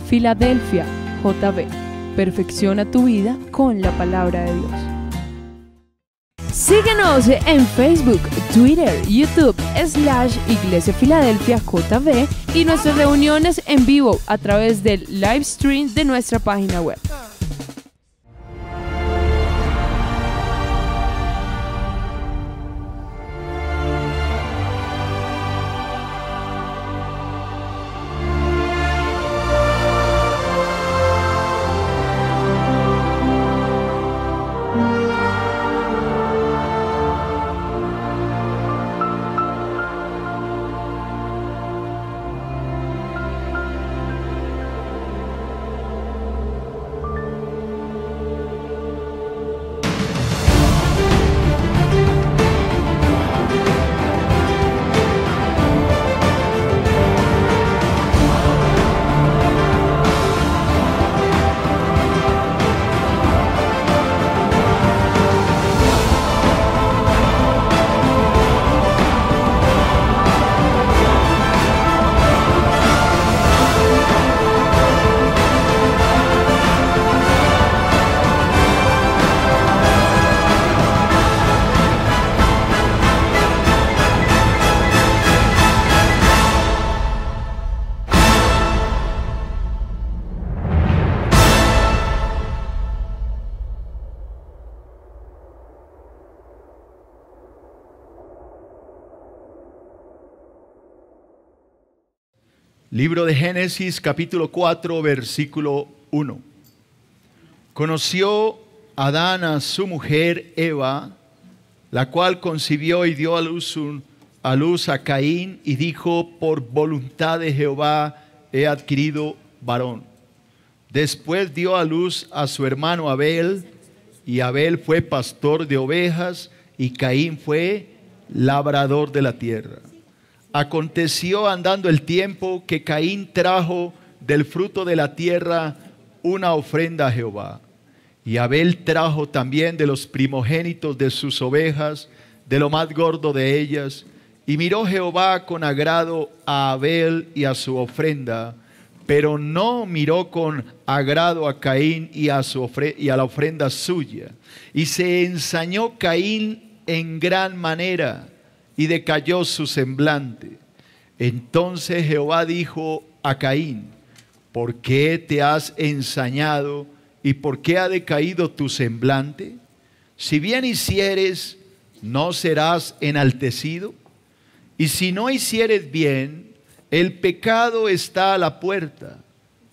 Filadelfia, JB. Perfecciona tu vida con la palabra de Dios. Síguenos en Facebook, Twitter, YouTube, /Iglesia Filadelfia JB y nuestras reuniones en vivo a través del live stream de nuestra página web. Libro de Génesis, capítulo 4, versículo 1. Conoció Adán a su mujer Eva, la cual concibió y dio a luz a Caín, y dijo: por voluntad de Jehová he adquirido varón. Después dio a luz a su hermano Abel, y Abel fue pastor de ovejas, y Caín fue labrador de la tierra. Aconteció andando el tiempo que Caín trajo del fruto de la tierra una ofrenda a Jehová. Y Abel trajo también de los primogénitos de sus ovejas, de lo más gordo de ellas. Y miró Jehová con agrado a Abel y a su ofrenda, pero no miró con agrado a Caín y a la ofrenda suya. Y se ensañó Caín en gran manera, y decayó su semblante. Entonces Jehová dijo a Caín: ¿por qué te has ensañado y por qué ha decaído tu semblante? Si bien hicieres, ¿no serás enaltecido? Y si no hicieres bien, el pecado está a la puerta.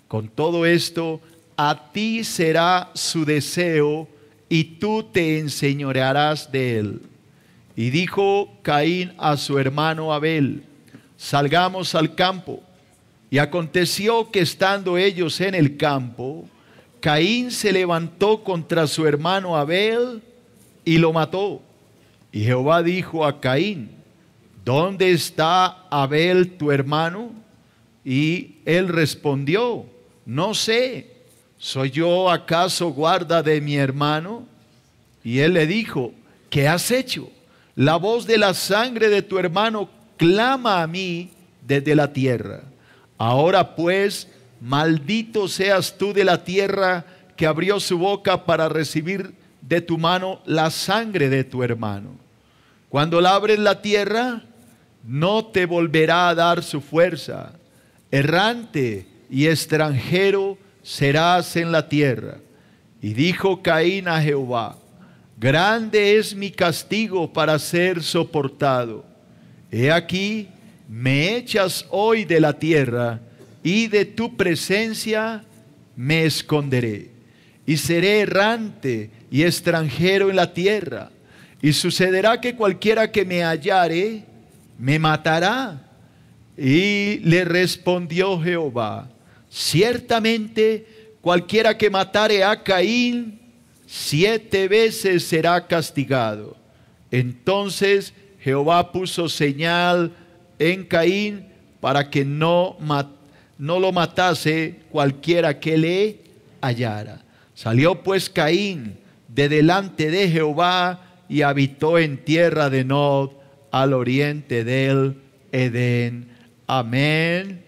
Con todo esto, a ti será su deseo, y tú te enseñorearás de él. Y dijo Caín a su hermano Abel: salgamos al campo. Y aconteció que estando ellos en el campo, Caín se levantó contra su hermano Abel y lo mató. Y Jehová dijo a Caín: ¿dónde está Abel tu hermano? Y él respondió: no sé, ¿soy yo acaso guarda de mi hermano? Y él le dijo: ¿qué has hecho? La voz de la sangre de tu hermano clama a mí desde la tierra. Ahora pues, maldito seas tú de la tierra, que abrió su boca para recibir de tu mano la sangre de tu hermano. Cuando labres la tierra, no te volverá a dar su fuerza. Errante y extranjero serás en la tierra. Y dijo Caín a Jehová: grande es mi castigo para ser soportado. He aquí, me echas hoy de la tierra, y de tu presencia me esconderé. Y seré errante y extranjero en la tierra. Y sucederá que cualquiera que me hallare, me matará. Y le respondió Jehová: ciertamente, cualquiera que matare a Caín, 7 veces será castigado. Entonces Jehová puso señal en Caín para que no lo matase cualquiera que le hallara. Salió pues Caín de delante de Jehová y habitó en tierra de Nod, al oriente del Edén. Amén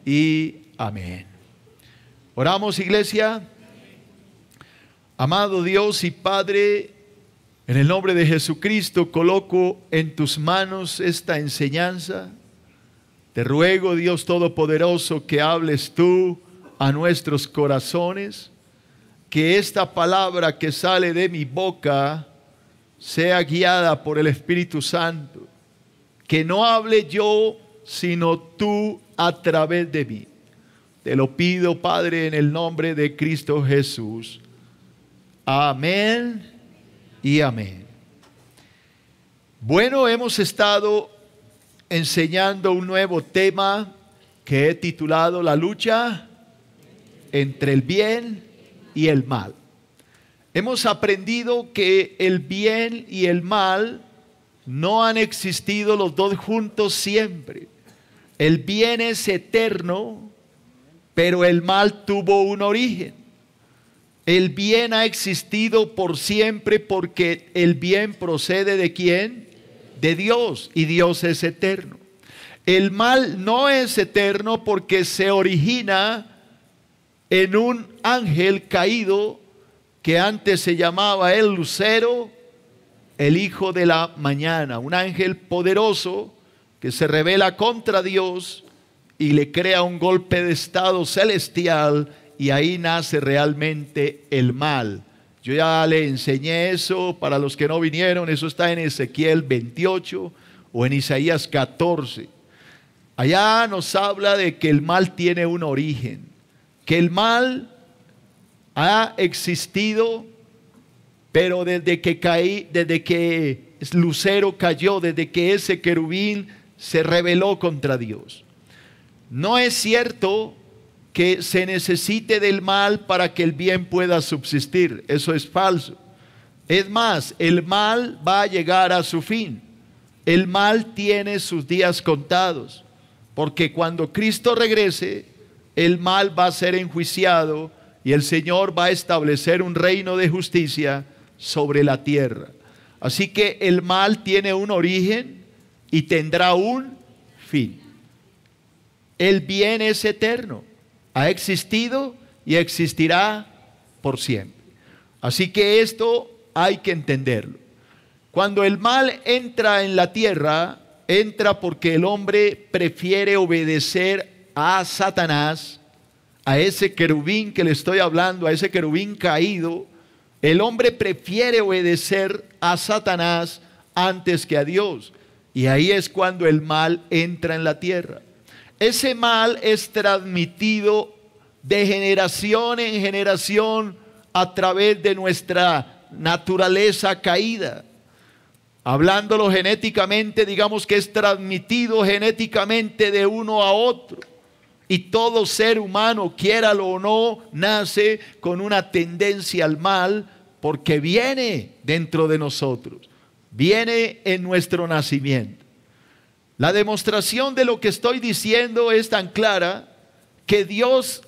y amén. Oramos, iglesia. Amado Dios y Padre, en el nombre de Jesucristo coloco en tus manos esta enseñanza. Te ruego, Dios Todopoderoso, que hables tú a nuestros corazones, que esta palabra que sale de mi boca sea guiada por el Espíritu Santo, que no hable yo, sino tú a través de mí. Te lo pido, Padre, en el nombre de Cristo Jesús. Amén y amén. Bueno, hemos estado enseñando un nuevo tema que he titulado La lucha entre el bien y el mal. Hemos aprendido que el bien y el mal no han existido los dos juntos siempre. El bien es eterno, pero el mal tuvo un origen. El bien ha existido por siempre porque el bien procede ¿de quién? De Dios, y Dios es eterno. El mal no es eterno porque se origina en un ángel caído que antes se llamaba el lucero, el hijo de la mañana, un ángel poderoso que se rebela contra Dios y le crea un golpe de estado celestial, y ahí nace realmente el mal. Yo ya le enseñé eso para los que no vinieron. Eso está en Ezequiel 28 o en Isaías 14. Allá nos habla de que el mal tiene un origen, que el mal ha existido, pero desde que Lucero cayó, desde que ese querubín se rebeló contra Dios. No es cierto que se necesite del mal para que el bien pueda subsistir. Eso es falso. Es más, el mal va a llegar a su fin. El mal tiene sus días contados, porque cuando Cristo regrese, el mal va a ser enjuiciado y el Señor va a establecer un reino de justicia sobre la tierra. Así que el mal tiene un origen y tendrá un fin. El bien es eterno. Ha existido y existirá por siempre. Así que esto hay que entenderlo. Cuando el mal entra en la tierra, entra porque el hombre prefiere obedecer a Satanás, a ese querubín que le estoy hablando, a ese querubín caído. El hombre prefiere obedecer a Satanás antes que a Dios. Y ahí es cuando el mal entra en la tierra. Ese mal es transmitido de generación en generación a través de nuestra naturaleza caída. Hablándolo genéticamente, digamos que es transmitido genéticamente de uno a otro. Y todo ser humano, quiéralo o no, nace con una tendencia al mal porque viene dentro de nosotros, viene en nuestro nacimiento. La demostración de lo que estoy diciendo es tan clara que Dios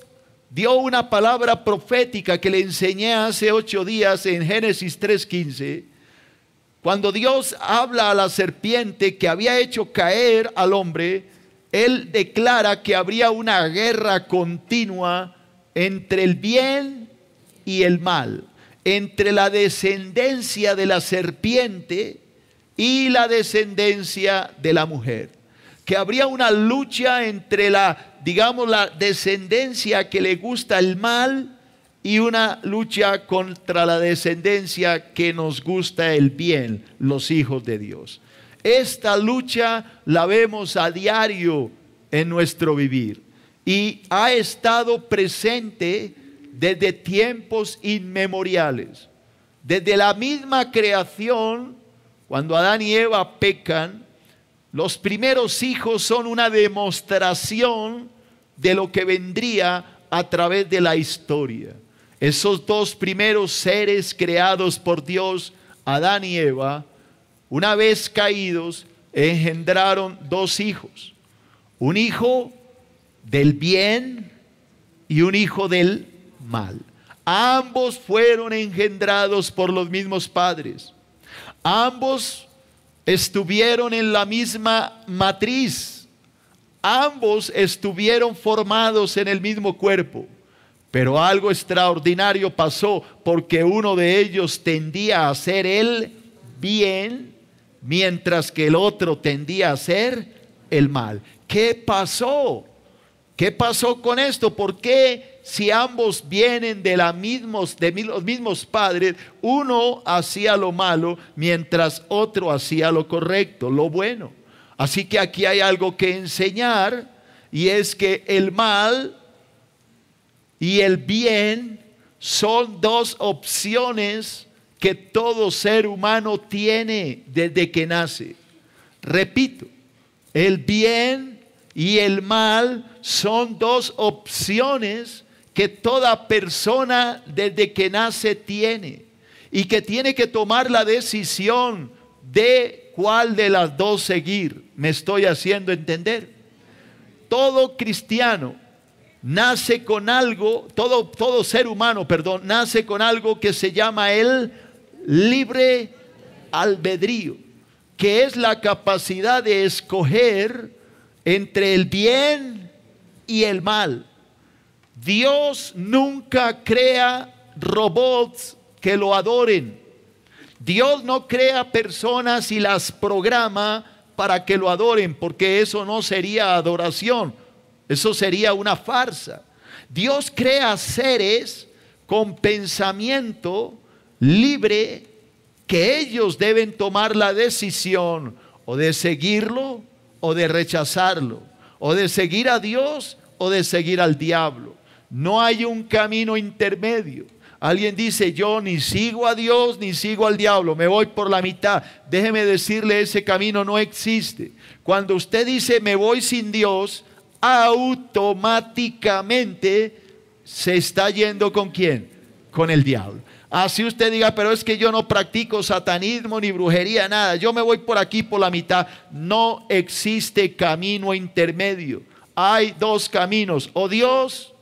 dio una palabra profética que le enseñé hace 8 días en Génesis 3:15. Cuando Dios habla a la serpiente que había hecho caer al hombre, Él declara que habría una guerra continua entre el bien y el mal, entre la descendencia de la serpiente y la descendencia de la mujer, que habría una lucha entre la descendencia que le gusta el mal y una lucha contra la descendencia que nos gusta el bien, los hijos de Dios. Esta lucha la vemos a diario en nuestro vivir y ha estado presente desde tiempos inmemoriales. Desde la misma creación, cuando Adán y Eva pecan, los primeros hijos son una demostración de lo que vendría a través de la historia. Esos dos primeros seres creados por Dios, Adán y Eva, una vez caídos, engendraron 2 hijos. Un hijo del bien y un hijo del mal. Ambos fueron engendrados por los mismos padres. Ambos estuvieron en la misma matriz. Ambos estuvieron formados en el mismo cuerpo. Pero algo extraordinario pasó, porque uno de ellos tendía a hacer el bien, mientras que el otro tendía a hacer el mal. ¿Qué pasó? ¿Qué pasó con esto? ¿Por qué, si ambos vienen de los mismos padres, uno hacía lo malo mientras otro hacía lo correcto, lo bueno? Así que aquí hay algo que enseñar, y es que el mal y el bien son dos opciones que todo ser humano tiene desde que nace. Repito, el bien y el mal son dos opciones que toda persona desde que nace tiene, y que tiene que tomar la decisión de cuál de las dos seguir. ¿Me estoy haciendo entender? Todo cristiano nace con algo, todo ser humano, nace con algo que se llama el libre albedrío, que es la capacidad de escoger entre el bien y el mal. Dios nunca crea robots que lo adoren. Dios no crea personas y las programa para que lo adoren, porque eso no sería adoración. Eso sería una farsa. Dios crea seres con pensamiento libre, que ellos deben tomar la decisión o de seguirlo o de rechazarlo, o de seguir a Dios o de seguir al diablo. No hay un camino intermedio. Alguien dice: yo ni sigo a Dios ni sigo al diablo, me voy por la mitad. Déjeme decirle, ese camino no existe. Cuando usted dice me voy sin Dios, automáticamente se está yendo ¿con quién? Con el diablo. Así usted diga: pero es que yo no practico satanismo ni brujería, nada, yo me voy por aquí por la mitad. No existe camino intermedio. Hay dos caminos: o Dios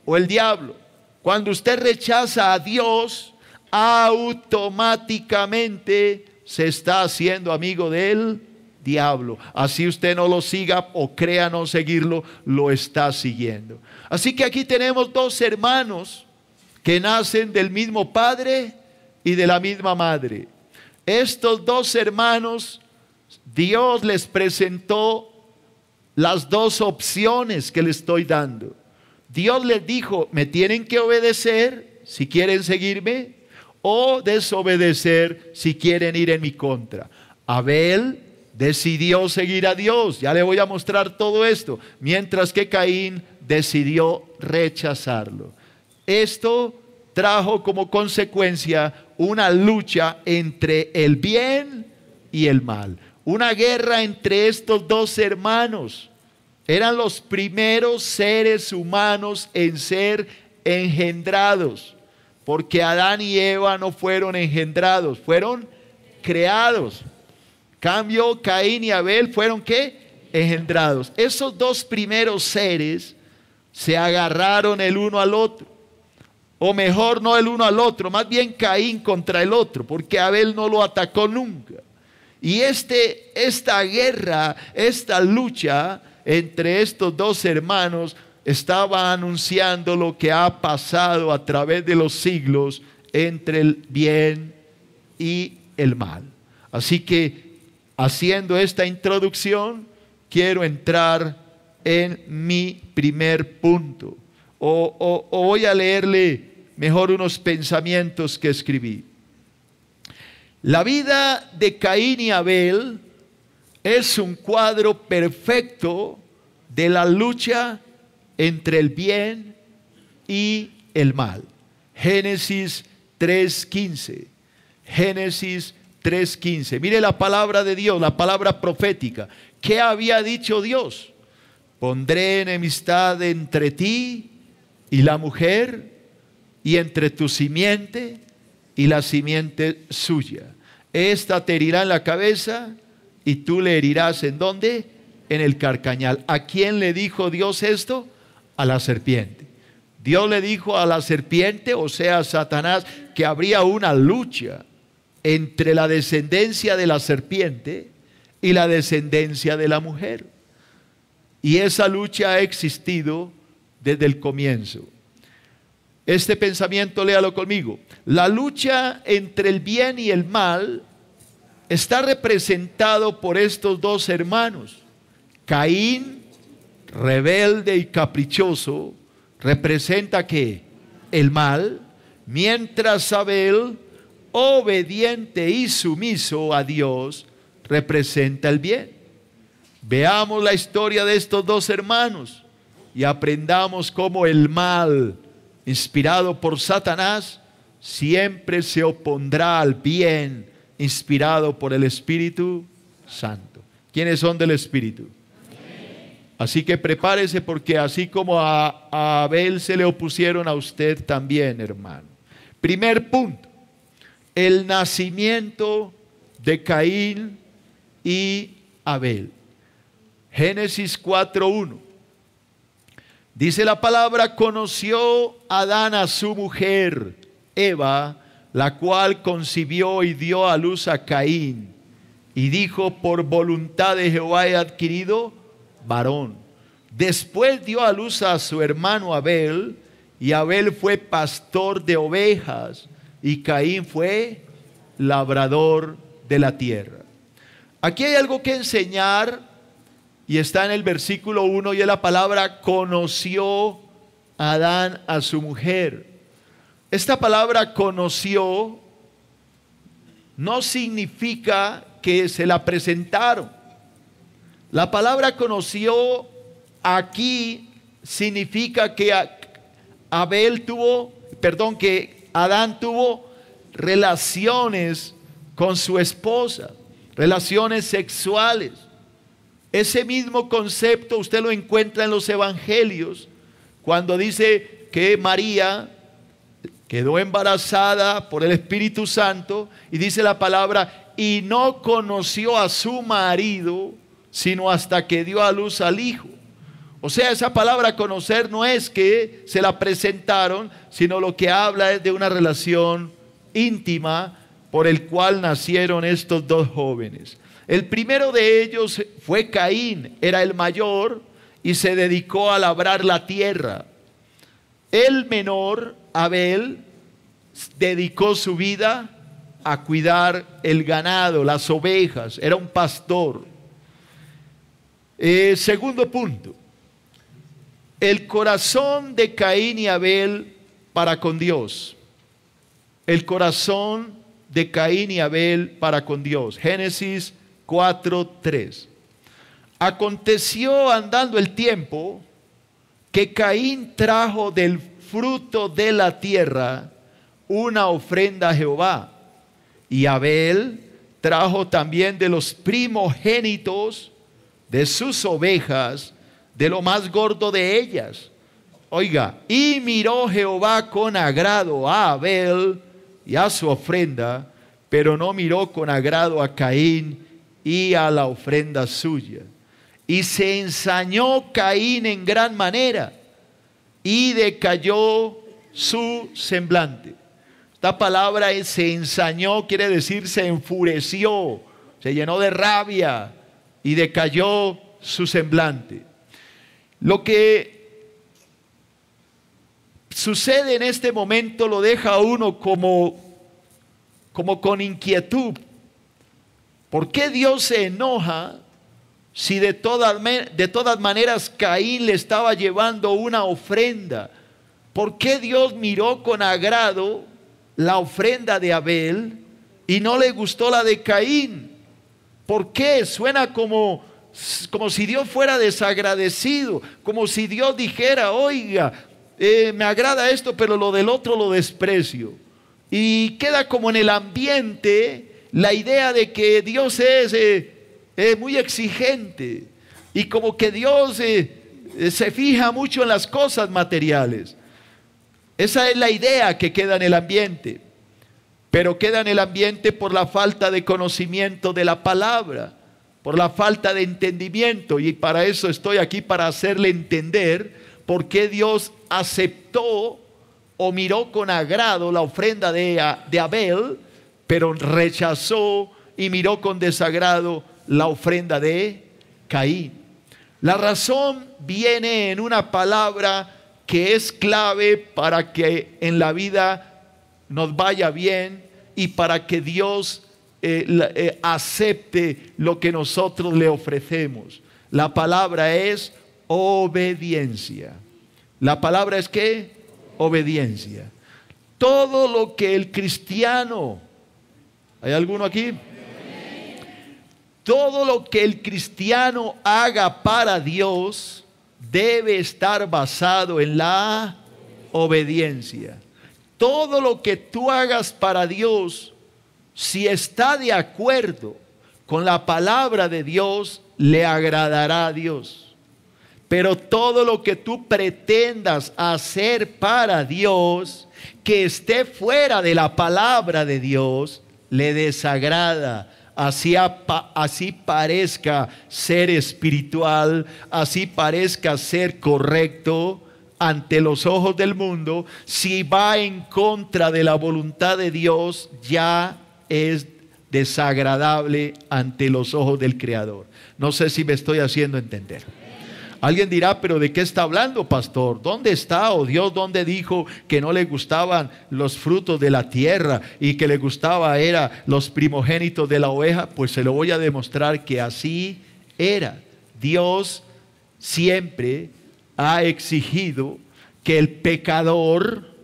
o el diablo. Cuando usted rechaza a Dios, automáticamente se está haciendo amigo de él diablo. Así usted no lo siga o crea no seguirlo, lo está siguiendo. Así que aquí tenemos dos hermanos que nacen del mismo padre y de la misma madre. Estos dos hermanos, Dios les presentó las dos opciones que les estoy dando. Dios les dijo: me tienen que obedecer si quieren seguirme, o desobedecer si quieren ir en mi contra. Abel decidió seguir a Dios, ya le voy a mostrar todo esto, mientras que Caín decidió rechazarlo. Esto trajo como consecuencia una lucha entre el bien y el mal, una guerra entre estos dos hermanos. Eran los primeros seres humanos en ser engendrados, porque Adán y Eva no fueron engendrados, fueron creados. Cambio, Caín y Abel fueron ¿qué? Engendrados. Esos dos primeros seres se agarraron el uno al otro, o mejor, no el uno al otro, más bien Caín contra el otro, porque Abel no lo atacó nunca. Y esta guerra, esta lucha entre estos dos hermanos estaba anunciando lo que ha pasado a través de los siglos entre el bien y el mal. Así que, haciendo esta introducción, quiero entrar en mi primer punto, o voy a leerle mejor unos pensamientos que escribí. La vida de Caín y Abel es un cuadro perfecto de la lucha entre el bien y el mal. Génesis 3:15. Génesis 3:15. Mire la palabra de Dios, la palabra profética. ¿Qué había dicho Dios? Pondré enemistad entre ti y la mujer, y entre tu simiente y la simiente suya. Esta te herirá en la cabeza y tú le herirás ¿en dónde? En el carcañal. ¿A quién le dijo Dios esto? A la serpiente. Dios le dijo a la serpiente, o sea, a Satanás, que habría una lucha entre la descendencia de la serpiente y la descendencia de la mujer. Y esa lucha ha existido desde el comienzo. Este pensamiento, léalo conmigo. La lucha entre el bien y el mal está representado por estos dos hermanos. Caín, rebelde y caprichoso, representa ¿qué? El mal, mientras Abel, obediente y sumiso a Dios, representa el bien. Veamos la historia de estos dos hermanos y aprendamos cómo el mal, inspirado por Satanás, siempre se opondrá al bien inspirado por el Espíritu Santo. ¿Quiénes son del Espíritu? Así que prepárese, porque así como a Abel se le opusieron, a usted también, hermano. Primer punto: el nacimiento de Caín y Abel. Génesis 4:1. Dice la palabra: conoció Adán a su mujer Eva, la cual concibió y dio a luz a Caín, y dijo: por voluntad de Jehová he adquirido varón. Después dio a luz a su hermano Abel, y Abel fue pastor de ovejas, y Caín fue labrador de la tierra. Aquí hay algo que enseñar, y está en el versículo 1, y es la palabra: conoció Adán a su mujer. Esta palabra conoció no significa que se la presentaron. La palabra conoció aquí significa que que Adán tuvo relaciones con su esposa, relaciones sexuales. Ese mismo concepto usted lo encuentra en los evangelios, cuando dice que María quedó embarazada por el Espíritu Santo, y dice la palabra: y no conoció a su marido sino hasta que dio a luz al hijo. O sea, esa palabra conocer no es que se la presentaron, sino lo que habla es de una relación íntima por el cual nacieron estos dos jóvenes. El primero de ellos fue Caín, era el mayor y se dedicó a labrar la tierra. El menor, Abel, dedicó su vida a cuidar el ganado, las ovejas, era un pastor. Segundo punto: el corazón de Caín y Abel para con Dios. El corazón de Caín y Abel para con Dios. Génesis 4:3. Aconteció, andando el tiempo, que Caín trajo del fruto de la tierra una ofrenda a Jehová, y Abel trajo también de los primogénitos de sus ovejas, de lo más gordo de ellas. Oiga, y miró Jehová con agrado a Abel y a su ofrenda, pero no miró con agrado a Caín y a la ofrenda suya. Y se ensañó Caín en gran manera, y decayó su semblante. Esta palabra se ensañó, quiere decir se enfureció, se llenó de rabia y decayó su semblante. Lo que sucede en este momento lo deja a uno como con inquietud. ¿Por qué Dios se enoja si de todas maneras Caín le estaba llevando una ofrenda? ¿Por qué Dios miró con agrado la ofrenda de Abel y no le gustó la de Caín? ¿Por qué? Suena como si Dios fuera desagradecido, como si Dios dijera: oiga, me agrada esto, pero lo del otro lo desprecio. Y queda como en el ambiente la idea de que Dios es muy exigente, y como que Dios se fija mucho en las cosas materiales. Esa es la idea que queda en el ambiente, pero queda en el ambiente por la falta de conocimiento de la palabra, por la falta de entendimiento. Y para eso estoy aquí, para hacerle entender por qué Dios aceptó o miró con agrado la ofrenda de Abel, pero rechazó y miró con desagrado la ofrenda de Caín. La razón viene en una palabra que es clave para que en la vida nos vaya bien y para que Dios acepte lo que nosotros le ofrecemos. La palabra es obediencia. La palabra es ¿qué? Obediencia. Todo lo que el cristiano, ¿hay alguno aquí? Todo lo que el cristiano haga para Dios debe estar basado en la obediencia. Todo lo que tú hagas para Dios, si está de acuerdo con la palabra de Dios, le agradará a Dios. Pero todo lo que tú pretendas hacer para Dios, que esté fuera de la palabra de Dios, le desagrada. Así parezca ser espiritual, así parezca ser correcto ante los ojos del mundo, si va en contra de la voluntad de Dios, ya es desagradable ante los ojos del Creador. No sé si me estoy haciendo entender. Alguien dirá, pero ¿de qué está hablando, pastor? ¿Dónde está? ¿O Dios dónde dijo que no le gustaban los frutos de la tierra y que le gustaba era los primogénitos de la oveja? Pues se lo voy a demostrar que así era. Dios siempre ha exigido que el pecador,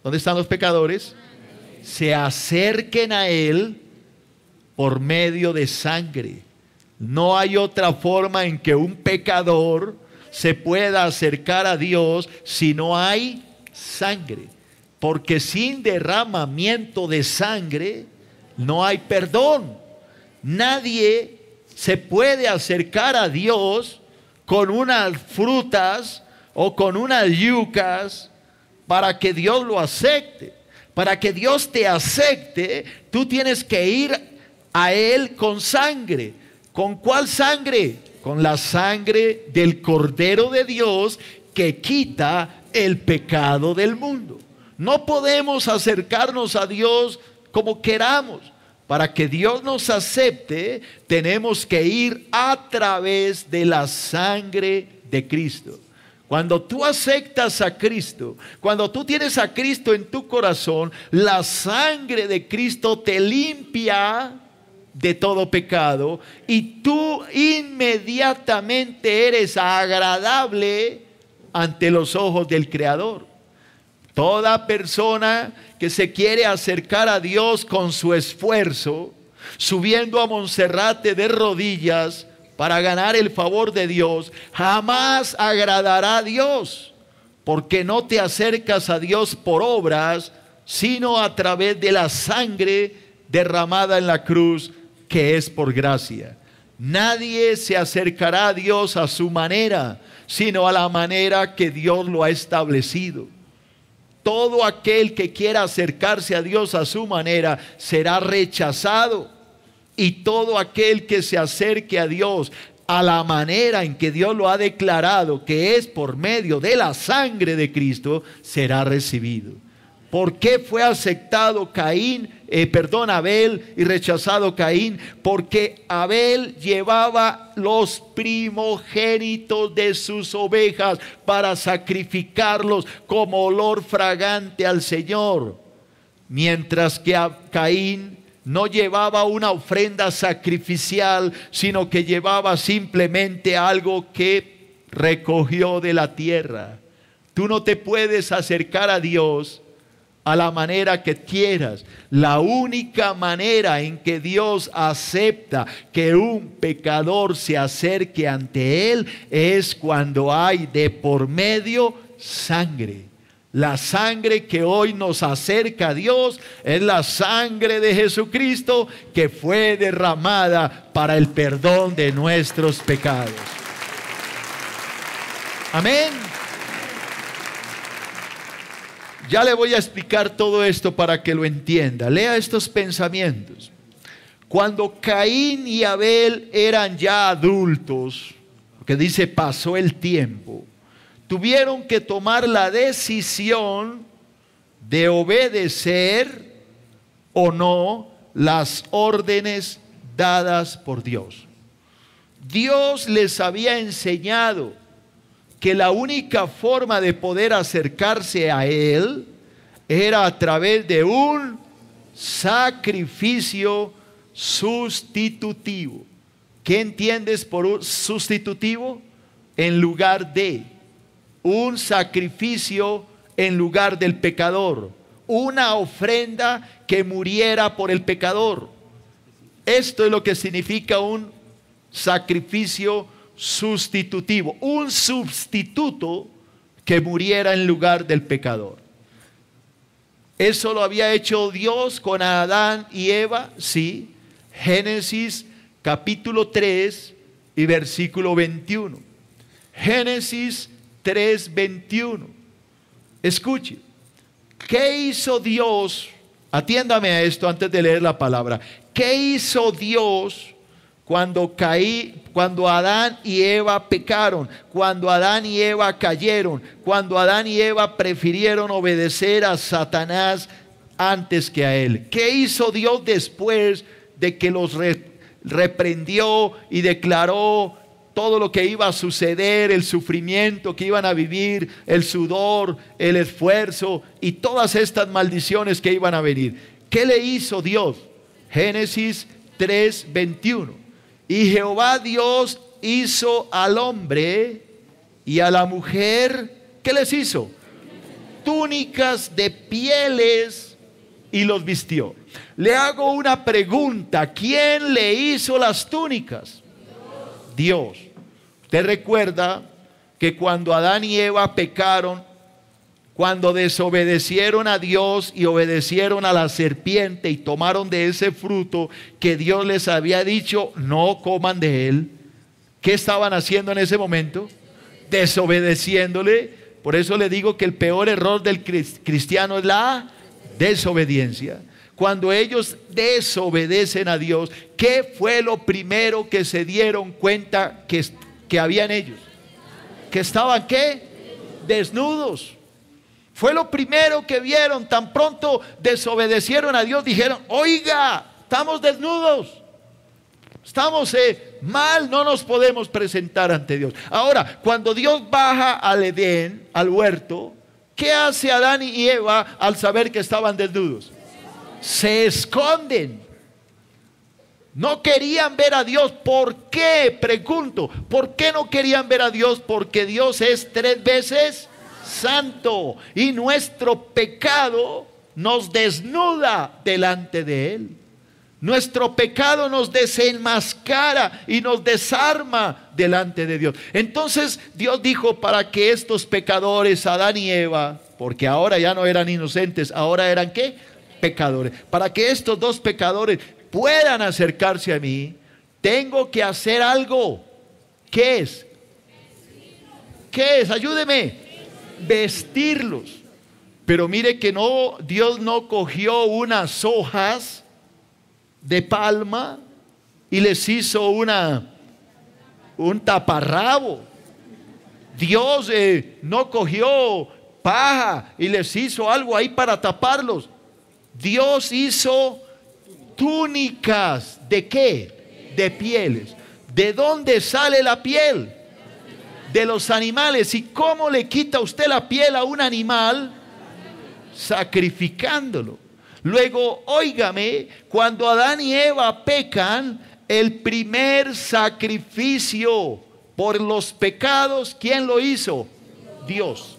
¿dónde están los pecadores? Se acerquen a Él por medio de sangre. No hay otra forma en que un pecador se pueda acercar a Dios si no hay sangre. Porque sin derramamiento de sangre no hay perdón. Nadie se puede acercar a Dios con unas frutas o con unas yucas para que Dios lo acepte. Para que Dios te acepte, tú tienes que ir a Él con sangre. ¿Con cuál sangre? Con la sangre del Cordero de Dios que quita el pecado del mundo. No podemos acercarnos a Dios como queramos. Para que Dios nos acepte, tenemos que ir a través de la sangre de Cristo. Cuando tú aceptas a Cristo, cuando tú tienes a Cristo en tu corazón, la sangre de Cristo te limpia de todo pecado y tú inmediatamente eres agradable ante los ojos del Creador. Toda persona que se quiere acercar a Dios con su esfuerzo, subiendo a Monserrate de rodillas para ganar el favor de Dios, jamás agradará a Dios, porque no te acercas a Dios por obras, sino a través de la sangre derramada en la cruz, que es por gracia. Nadie se acercará a Dios a su manera, sino a la manera que Dios lo ha establecido. Todo aquel que quiera acercarse a Dios a su manera será rechazado, y todo aquel que se acerque a Dios a la manera en que Dios lo ha declarado, que es por medio de la sangre de Cristo, será recibido. ¿Por qué fue aceptado Abel y rechazado Caín? Porque Abel llevaba los primogénitos de sus ovejas para sacrificarlos como olor fragante al Señor, mientras que Caín no llevaba una ofrenda sacrificial, sino que llevaba simplemente algo que recogió de la tierra. Tú no te puedes acercar a Dios a la manera que quieras. La única manera en que Dios acepta que un pecador se acerque ante Él es cuando hay de por medio sangre. La sangre que hoy nos acerca a Dios es la sangre de Jesucristo, que fue derramada para el perdón de nuestros pecados. Amén. Ya le voy a explicar todo esto para que lo entienda. Lea estos pensamientos. Cuando Caín y Abel eran ya adultos, porque dice pasó el tiempo, tuvieron que tomar la decisión de obedecer o no las órdenes dadas por Dios. Dios les había enseñado que la única forma de poder acercarse a Él era a través de un sacrificio sustitutivo. ¿Qué entiendes por un sustitutivo? En lugar de un sacrificio en lugar del pecador, una ofrenda que muriera por el pecador. Esto es lo que significa un sacrificio sustitutivo, un sustituto que muriera en lugar del pecador. ¿Eso lo había hecho Dios con Adán y Eva? Sí. Génesis capítulo 3 y versículo 21. Génesis 3:21. Escuche, ¿qué hizo Dios? Atiéndame a esto antes de leer la palabra. ¿Qué hizo Dios cuando Adán y Eva pecaron? Cuando Adán y Eva cayeron, cuando Adán y Eva prefirieron obedecer a Satanás antes que a Él. ¿Qué hizo Dios después de que los reprendió y declaró todo lo que iba a suceder, el sufrimiento que iban a vivir, el sudor, el esfuerzo y todas estas maldiciones que iban a venir? ¿Qué le hizo Dios? Génesis 3:21. Y Jehová Dios hizo al hombre y a la mujer, ¿qué les hizo? Túnicas de pieles y los vistió. Le hago una pregunta: ¿quién le hizo las túnicas? Dios. Usted recuerda que cuando Adán y Eva pecaron, cuando desobedecieron a Dios y obedecieron a la serpiente y tomaron de ese fruto que Dios les había dicho no coman de él, ¿qué estaban haciendo en ese momento? Desobedeciéndole. Por eso le digo que el peor error del cristiano es la desobediencia. Cuando ellos desobedecen a Dios, ¿qué fue lo primero que se dieron cuenta que habían ellos? Que estaban ¿qué? Desnudos. Fue lo primero que vieron. Tan pronto desobedecieron a Dios, dijeron: oiga, estamos desnudos, estamos mal, no nos podemos presentar ante Dios. Ahora, cuando Dios baja al Edén, al huerto, ¿qué hace Adán y Eva al saber que estaban desnudos? Se esconden. No querían ver a Dios. ¿Por qué? Pregunto, ¿por qué no querían ver a Dios? Porque Dios es 3 veces santo y nuestro pecado nos desnuda delante de Él. Nuestro pecado nos desenmascara y nos desarma delante de Dios. Entonces Dios dijo, para que estos pecadores, Adán y Eva, porque ahora ya no eran inocentes, ahora eran ¿qué? Pecadores. Para que estos dos pecadores puedan acercarse a mí, tengo que hacer algo. ¿Qué es? ¿Qué es? Ayúdeme. Vestirlos. Pero mire que no, Dios no cogió unas hojas de palma y les hizo un taparrabo. Dios no cogió paja y les hizo algo ahí para taparlos. Dios hizo túnicas. ¿De qué? De pieles. ¿De dónde sale la piel? De los animales. ¿Y cómo le quita usted la piel a un animal? Sacrificándolo. Luego, óigame, cuando Adán y Eva pecan, el primer sacrificio por los pecados, ¿quién lo hizo? Dios.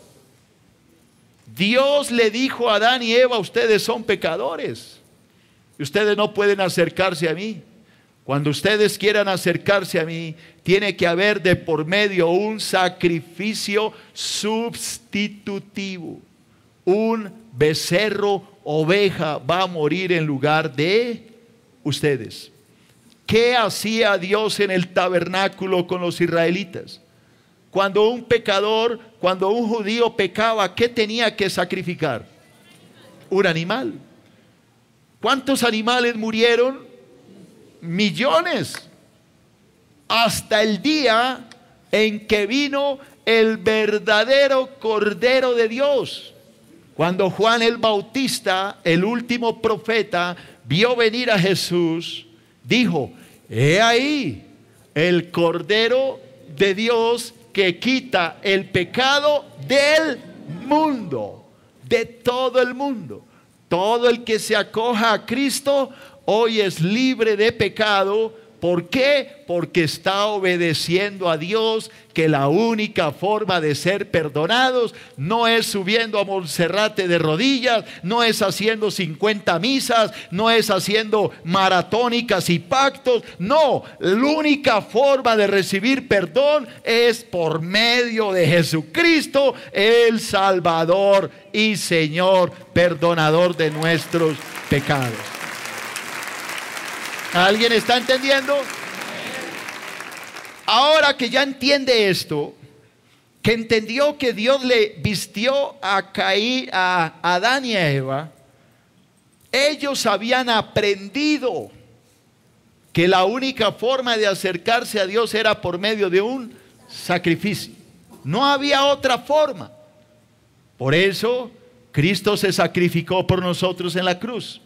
Dios le dijo a Adán y Eva: ustedes son pecadores, ustedes no pueden acercarse a mí. Cuando ustedes quieran acercarse a mí, tiene que haber de por medio un sacrificio sustitutivo. Un becerro, oveja, va a morir en lugar de ustedes. ¿Qué hacía Dios en el tabernáculo con los israelitas? Cuando un pecador, cuando un judío pecaba, ¿qué tenía que sacrificar? Un animal. ¿Cuántos animales murieron? Millones. Hasta el día en que vino el verdadero Cordero de Dios. Cuando Juan el Bautista, el último profeta, vio venir a Jesús, dijo: he ahí el Cordero de Dios que quita el pecado del mundo, de todo el mundo. Todo el que se acoja a Cristo hoy es libre de pecado. ¿Por qué? Porque está obedeciendo a Dios, que la única forma de ser perdonados no es subiendo a Monserrate de rodillas, no es haciendo 50 misas, no es haciendo maratónicas y pactos. No, la única forma de recibir perdón es por medio de Jesucristo, el Salvador y Señor, perdonador de nuestros pecados. ¿Alguien está entendiendo? Ahora que ya entiende esto, que entendió que Dios le vistió a Caín, a Adán y a Eva, ellos habían aprendido que la única forma de acercarse a Dios era por medio de un sacrificio. No había otra forma. Por eso Cristo se sacrificó por nosotros en la cruz.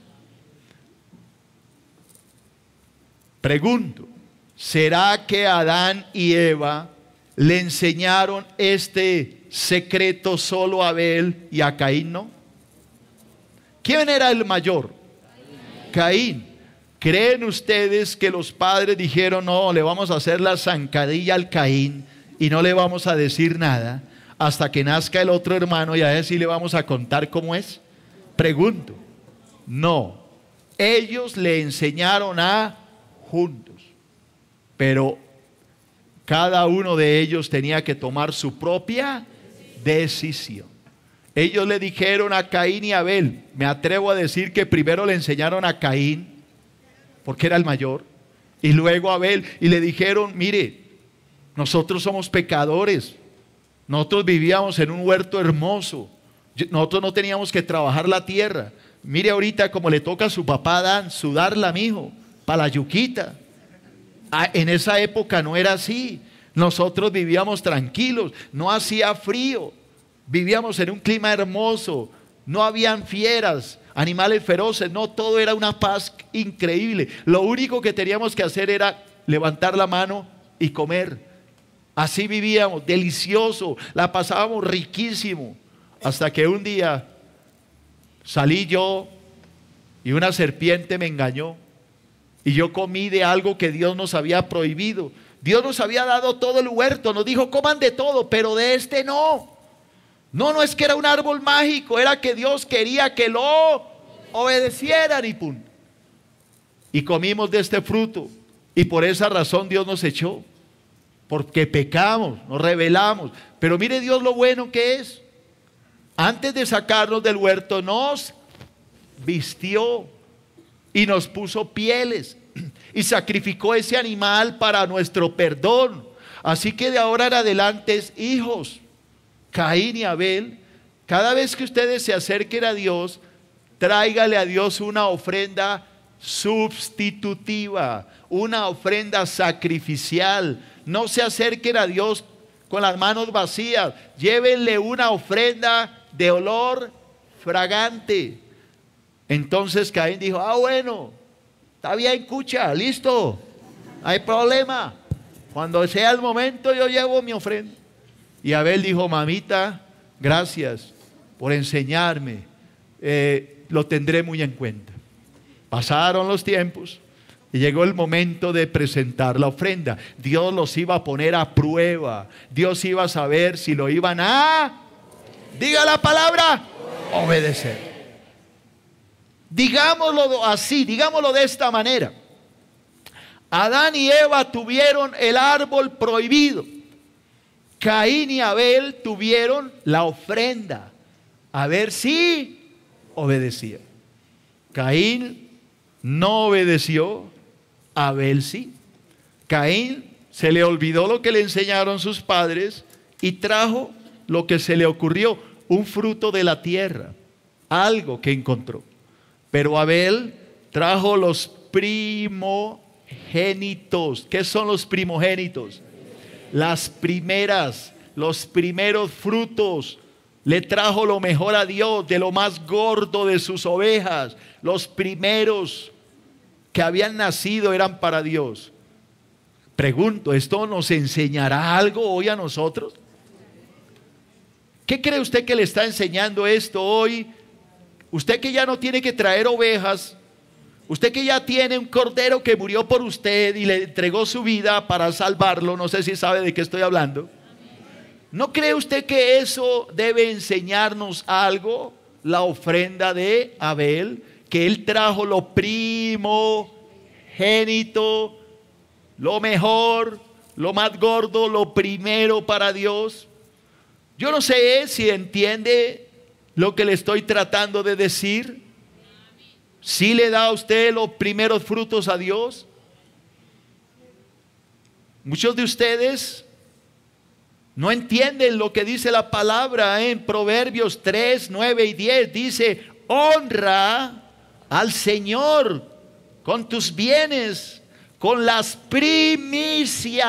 Pregunto, ¿será que Adán y Eva le enseñaron este secreto solo a Abel y a Caín no? ¿Quién era el mayor? Caín. ¿Creen ustedes que los padres dijeron, no, le vamos a hacer la zancadilla al Caín y no le vamos a decir nada hasta que nazca el otro hermano y a él sí le vamos a contar cómo es? Pregunto. No. Ellos le enseñaron a juntos, pero cada uno de ellos tenía que tomar su propia decisión. Ellos le dijeron a Caín y a Abel, me atrevo a decir que primero le enseñaron a Caín, porque era el mayor, y luego a Abel, y le dijeron, mire, nosotros somos pecadores, nosotros vivíamos en un huerto hermoso, nosotros no teníamos que trabajar la tierra, mire ahorita como le toca a su papá Adán, sudarla, mijo, para la yuquita. En esa época no era así. Nosotros vivíamos tranquilos, no hacía frío, vivíamos en un clima hermoso, no habían fieras, animales feroces, no, todo era una paz increíble. Lo único que teníamos que hacer era levantar la mano y comer. Así vivíamos, delicioso, la pasábamos riquísimo, hasta que un día salí yo y una serpiente me engañó. Y yo comí de algo que Dios nos había prohibido. Dios nos había dado todo el huerto, nos dijo coman de todo, pero de este no. No es que era un árbol mágico, era que Dios quería que lo obedecieran y punto. Y comimos de este fruto y por esa razón Dios nos echó, porque pecamos, nos rebelamos. Pero mire Dios lo bueno que es. Antes de sacarnos del huerto nos vistió y nos puso pieles y sacrificó ese animal para nuestro perdón. Así que de ahora en adelante, hijos, Caín y Abel, cada vez que ustedes se acerquen a Dios, tráigale a Dios una ofrenda sustitutiva, una ofrenda sacrificial. No se acerquen a Dios con las manos vacías, llévenle una ofrenda de olor fragante. Entonces Caín dijo, bueno, está bien, cucha, listo, no hay problema. Cuando sea el momento yo llevo mi ofrenda. Y Abel dijo, mamita, gracias por enseñarme, lo tendré muy en cuenta. Pasaron los tiempos y llegó el momento de presentar la ofrenda. Dios los iba a poner a prueba. Dios iba a saber si lo iban a, diga la palabra, obedecer. Digámoslo así, digámoslo de esta manera. Adán y Eva tuvieron el árbol prohibido. Caín y Abel tuvieron la ofrenda. A ver si obedecía. Caín no obedeció, Abel sí. Caín se le olvidó lo que le enseñaron sus padres y trajo lo que se le ocurrió, un fruto de la tierra, algo que encontró. Pero Abel trajo los primogénitos. ¿Qué son los primogénitos? Las primeras, los primeros frutos. Le trajo lo mejor a Dios, de lo más gordo de sus ovejas. Los primeros que habían nacido eran para Dios. Pregunto, ¿esto nos enseñará algo hoy a nosotros? ¿Qué cree usted que le está enseñando esto hoy? Usted que ya no tiene que traer ovejas, usted que ya tiene un cordero que murió por usted y le entregó su vida para salvarlo, no sé si sabe de qué estoy hablando. ¿No cree usted que eso debe enseñarnos algo? La ofrenda de Abel, que él trajo lo primogénito, lo mejor, lo más gordo, lo primero para Dios. Yo no sé si entiende lo que le estoy tratando de decir. ¿Sí le da a usted los primeros frutos a Dios? Muchos de ustedes no entienden lo que dice la palabra en Proverbios 3, 9 y 10. Dice, honra al Señor con tus bienes, con las primicias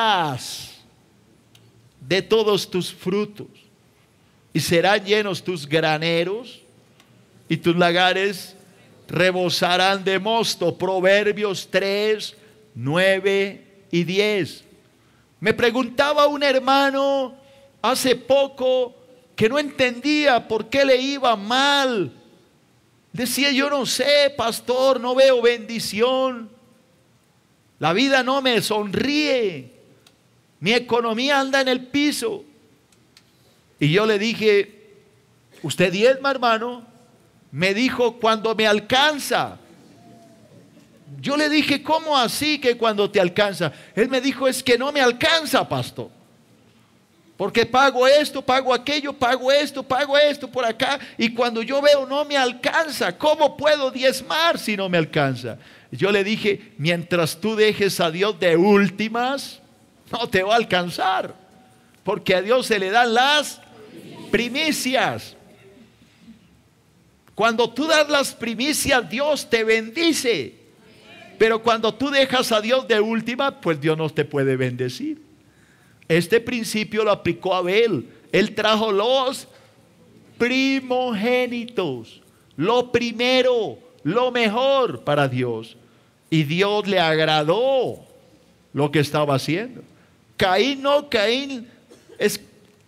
de todos tus frutos, y serán llenos tus graneros y tus lagares rebosarán de mosto. Proverbios 3, 9 y 10. Me preguntaba un hermano hace poco que no entendía por qué le iba mal. Decía, yo no sé, pastor, no veo bendición. La vida no me sonríe. Mi economía anda en el piso. Y yo le dije, ¿usted diezma, hermano? Me dijo, cuando me alcanza. Yo le dije, ¿cómo así que cuando te alcanza? Él me dijo, es que no me alcanza, pastor. Porque pago esto, pago aquello, pago esto por acá. Y cuando yo veo no me alcanza. ¿Cómo puedo diezmar si no me alcanza? Yo le dije, mientras tú dejes a Dios de últimas, no te va a alcanzar. Porque a Dios se le dan las primicias. Cuando tú das las primicias, Dios te bendice. Pero cuando tú dejas a Dios de última, pues Dios no te puede bendecir. Este principio lo aplicó Abel. Él trajo los primogénitos, lo primero, lo mejor para Dios. Y Dios le agradó lo que estaba haciendo. Caín no, Caín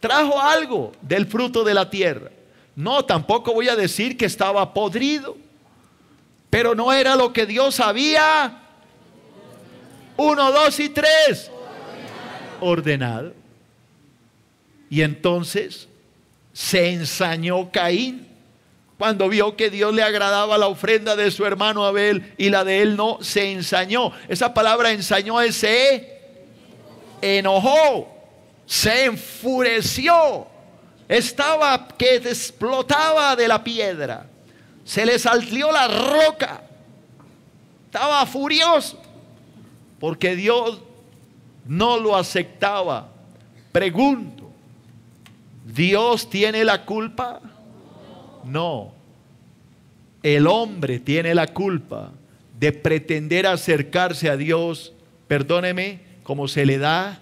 trajo algo del fruto de la tierra. No, tampoco voy a decir que estaba podrido, pero no era lo que Dios había. 1, 2 y 3. Ordenado. Y entonces se ensañó Caín cuando vio que Dios le agradaba la ofrenda de su hermano Abel y la de él no. Se ensañó. Esa palabra ensañó es se enojó, se enfureció, estaba que explotaba de la piedra, se le salió la roca, estaba furioso porque Dios no lo aceptaba. Pregunto, ¿Dios tiene la culpa? No. El hombre tiene la culpa de pretender acercarse a Dios, perdóneme, como se le da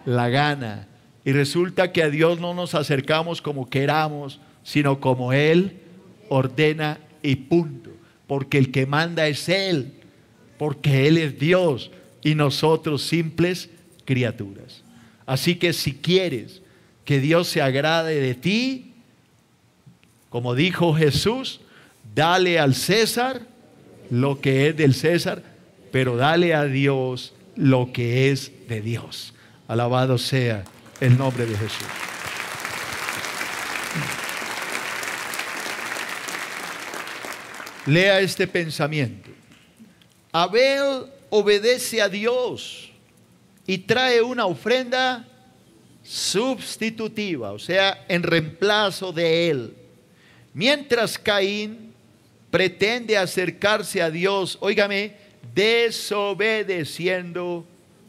la gana. Y resulta que a Dios no nos acercamos como queramos, sino como Él ordena y punto. Porque el que manda es Él, porque Él es Dios y nosotros simples criaturas. Así que si quieres que Dios se agrade de ti, como dijo Jesús, dale al César lo que es del César, pero dale a Dios lo que es de Dios. Alabado sea el nombre de Jesús. Lea este pensamiento. Abel obedece a Dios y trae una ofrenda sustitutiva, o sea, en reemplazo de él. Mientras Caín pretende acercarse a Dios, óigame, desobedeciendo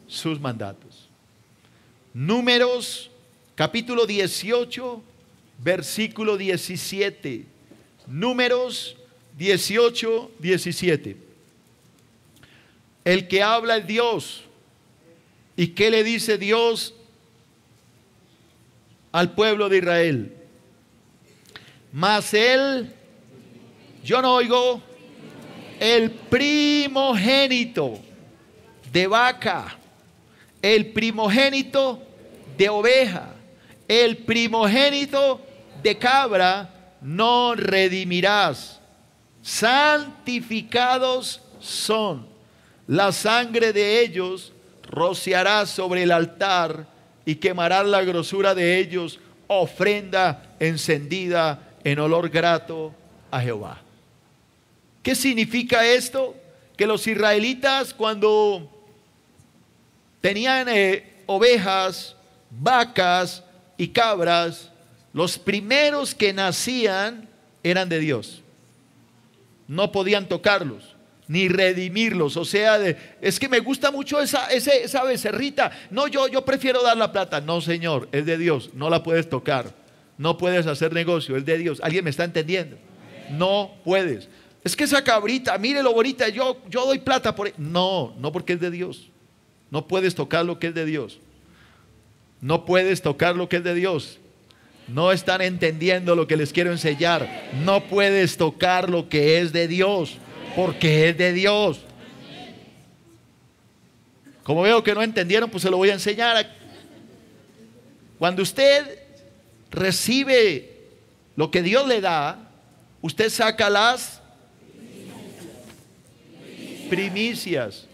sus mandatos. Números capítulo 18, versículo 17. Números 18, 17. El que habla es Dios. ¿Y qué le dice Dios al pueblo de Israel? Mas él, yo no oigo, el primogénito de vaca, el primogénito de oveja, el primogénito de cabra, no redimirás. Santificados son. La sangre de ellos rociarás sobre el altar y quemarás la grosura de ellos, ofrenda encendida en olor grato a Jehová. ¿Qué significa esto? Que los israelitas, cuando tenían ovejas, vacas y cabras, los primeros que nacían eran de Dios. No podían tocarlos ni redimirlos. O sea, es que me gusta mucho esa becerrita. No, yo prefiero dar la plata. No, Señor, es de Dios, no la puedes tocar, no puedes hacer negocio, es de Dios. ¿Alguien me está entendiendo? No puedes. Es que esa cabrita, mire lo bonita, yo doy plata por ella. No, porque es de Dios. No puedes tocar lo que es de Dios. No puedes tocar lo que es de Dios. No están entendiendo lo que les quiero enseñar. No puedes tocar lo que es de Dios, porque es de Dios. Como veo que no entendieron, pues se lo voy a enseñar. Cuando usted recibe lo que Dios le da, usted saca las primicias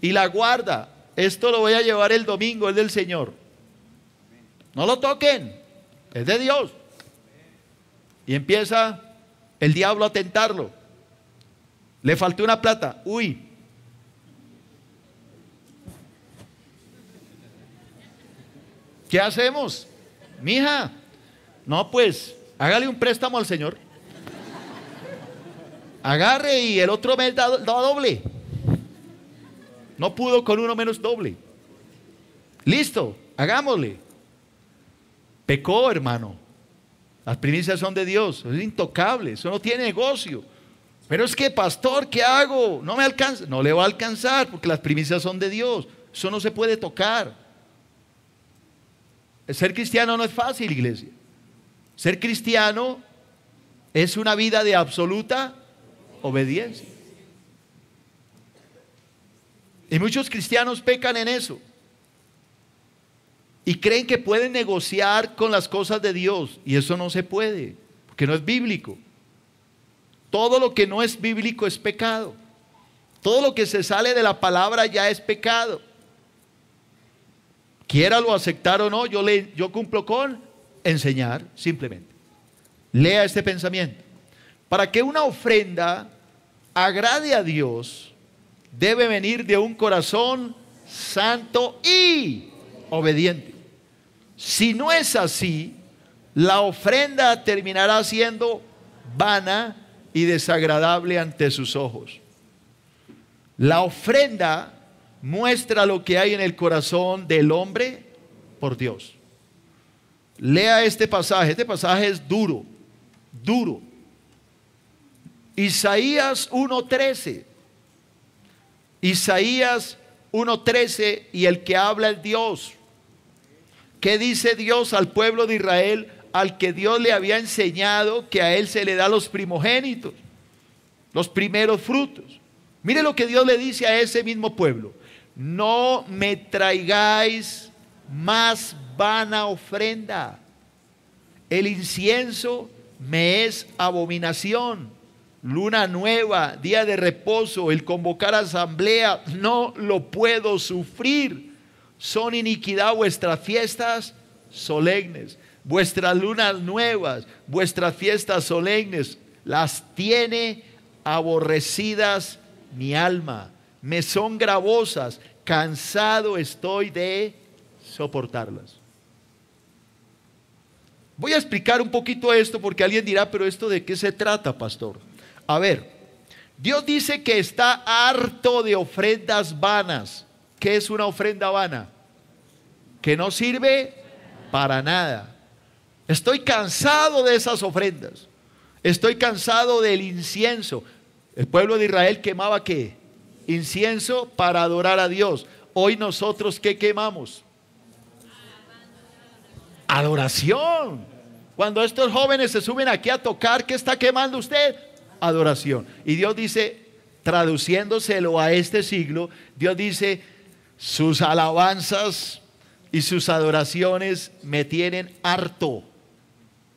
y la guarda. Esto lo voy a llevar el domingo, es del Señor. No lo toquen, es de Dios. Y empieza el diablo a tentarlo. Le faltó una plata. Uy. ¿Qué hacemos? Mija, no, pues hágale un préstamo al Señor. Agarre y el otro mes da doble. No pudo con uno menos doble. Listo, hagámosle. Pecó, hermano. Las primicias son de Dios, es intocable, eso no tiene negocio. Pero es que, pastor, ¿qué hago? No me alcanza. No le va a alcanzar porque las primicias son de Dios. Eso no se puede tocar. Ser cristiano no es fácil, iglesia. Ser cristiano es una vida de absoluta obediencia. Y muchos cristianos pecan en eso. Y creen que pueden negociar con las cosas de Dios. Y eso no se puede, porque no es bíblico. Todo lo que no es bíblico es pecado. Todo lo que se sale de la palabra ya es pecado. Quiéralo aceptar o no, yo cumplo con enseñar, simplemente. Lea este pensamiento. Para que una ofrenda agrade a Dios, debe venir de un corazón santo y obediente. Si no es así, la ofrenda terminará siendo vana y desagradable ante sus ojos. La ofrenda muestra lo que hay en el corazón del hombre por Dios. Lea este pasaje es duro. Isaías 1:13. Isaías 1:13, y el que habla es Dios. ¿Qué dice Dios al pueblo de Israel, al que Dios le había enseñado que a él se le da los primogénitos, los primeros frutos? Mire lo que Dios le dice a ese mismo pueblo: no me traigáis más vana ofrenda. El incienso me es abominación. Luna nueva, día de reposo, el convocar asamblea, no lo puedo sufrir. Son iniquidad vuestras fiestas solemnes, vuestras lunas nuevas, vuestras fiestas solemnes, las tiene aborrecidas mi alma. Me son gravosas, cansado estoy de soportarlas. Voy a explicar un poquito esto porque alguien dirá, pero ¿esto de qué se trata, pastor? A ver, Dios dice que está harto de ofrendas vanas. ¿Qué es una ofrenda vana? Que no sirve para nada. Estoy cansado de esas ofrendas. Estoy cansado del incienso. El pueblo de Israel quemaba ¿qué? Incienso para adorar a Dios. Hoy nosotros ¿qué quemamos? Adoración. Cuando estos jóvenes se suben aquí a tocar, ¿qué está quemando usted? Adoración. Y Dios dice, traduciéndoselo a este siglo, Dios dice: Sus alabanzas y sus adoraciones me tienen harto.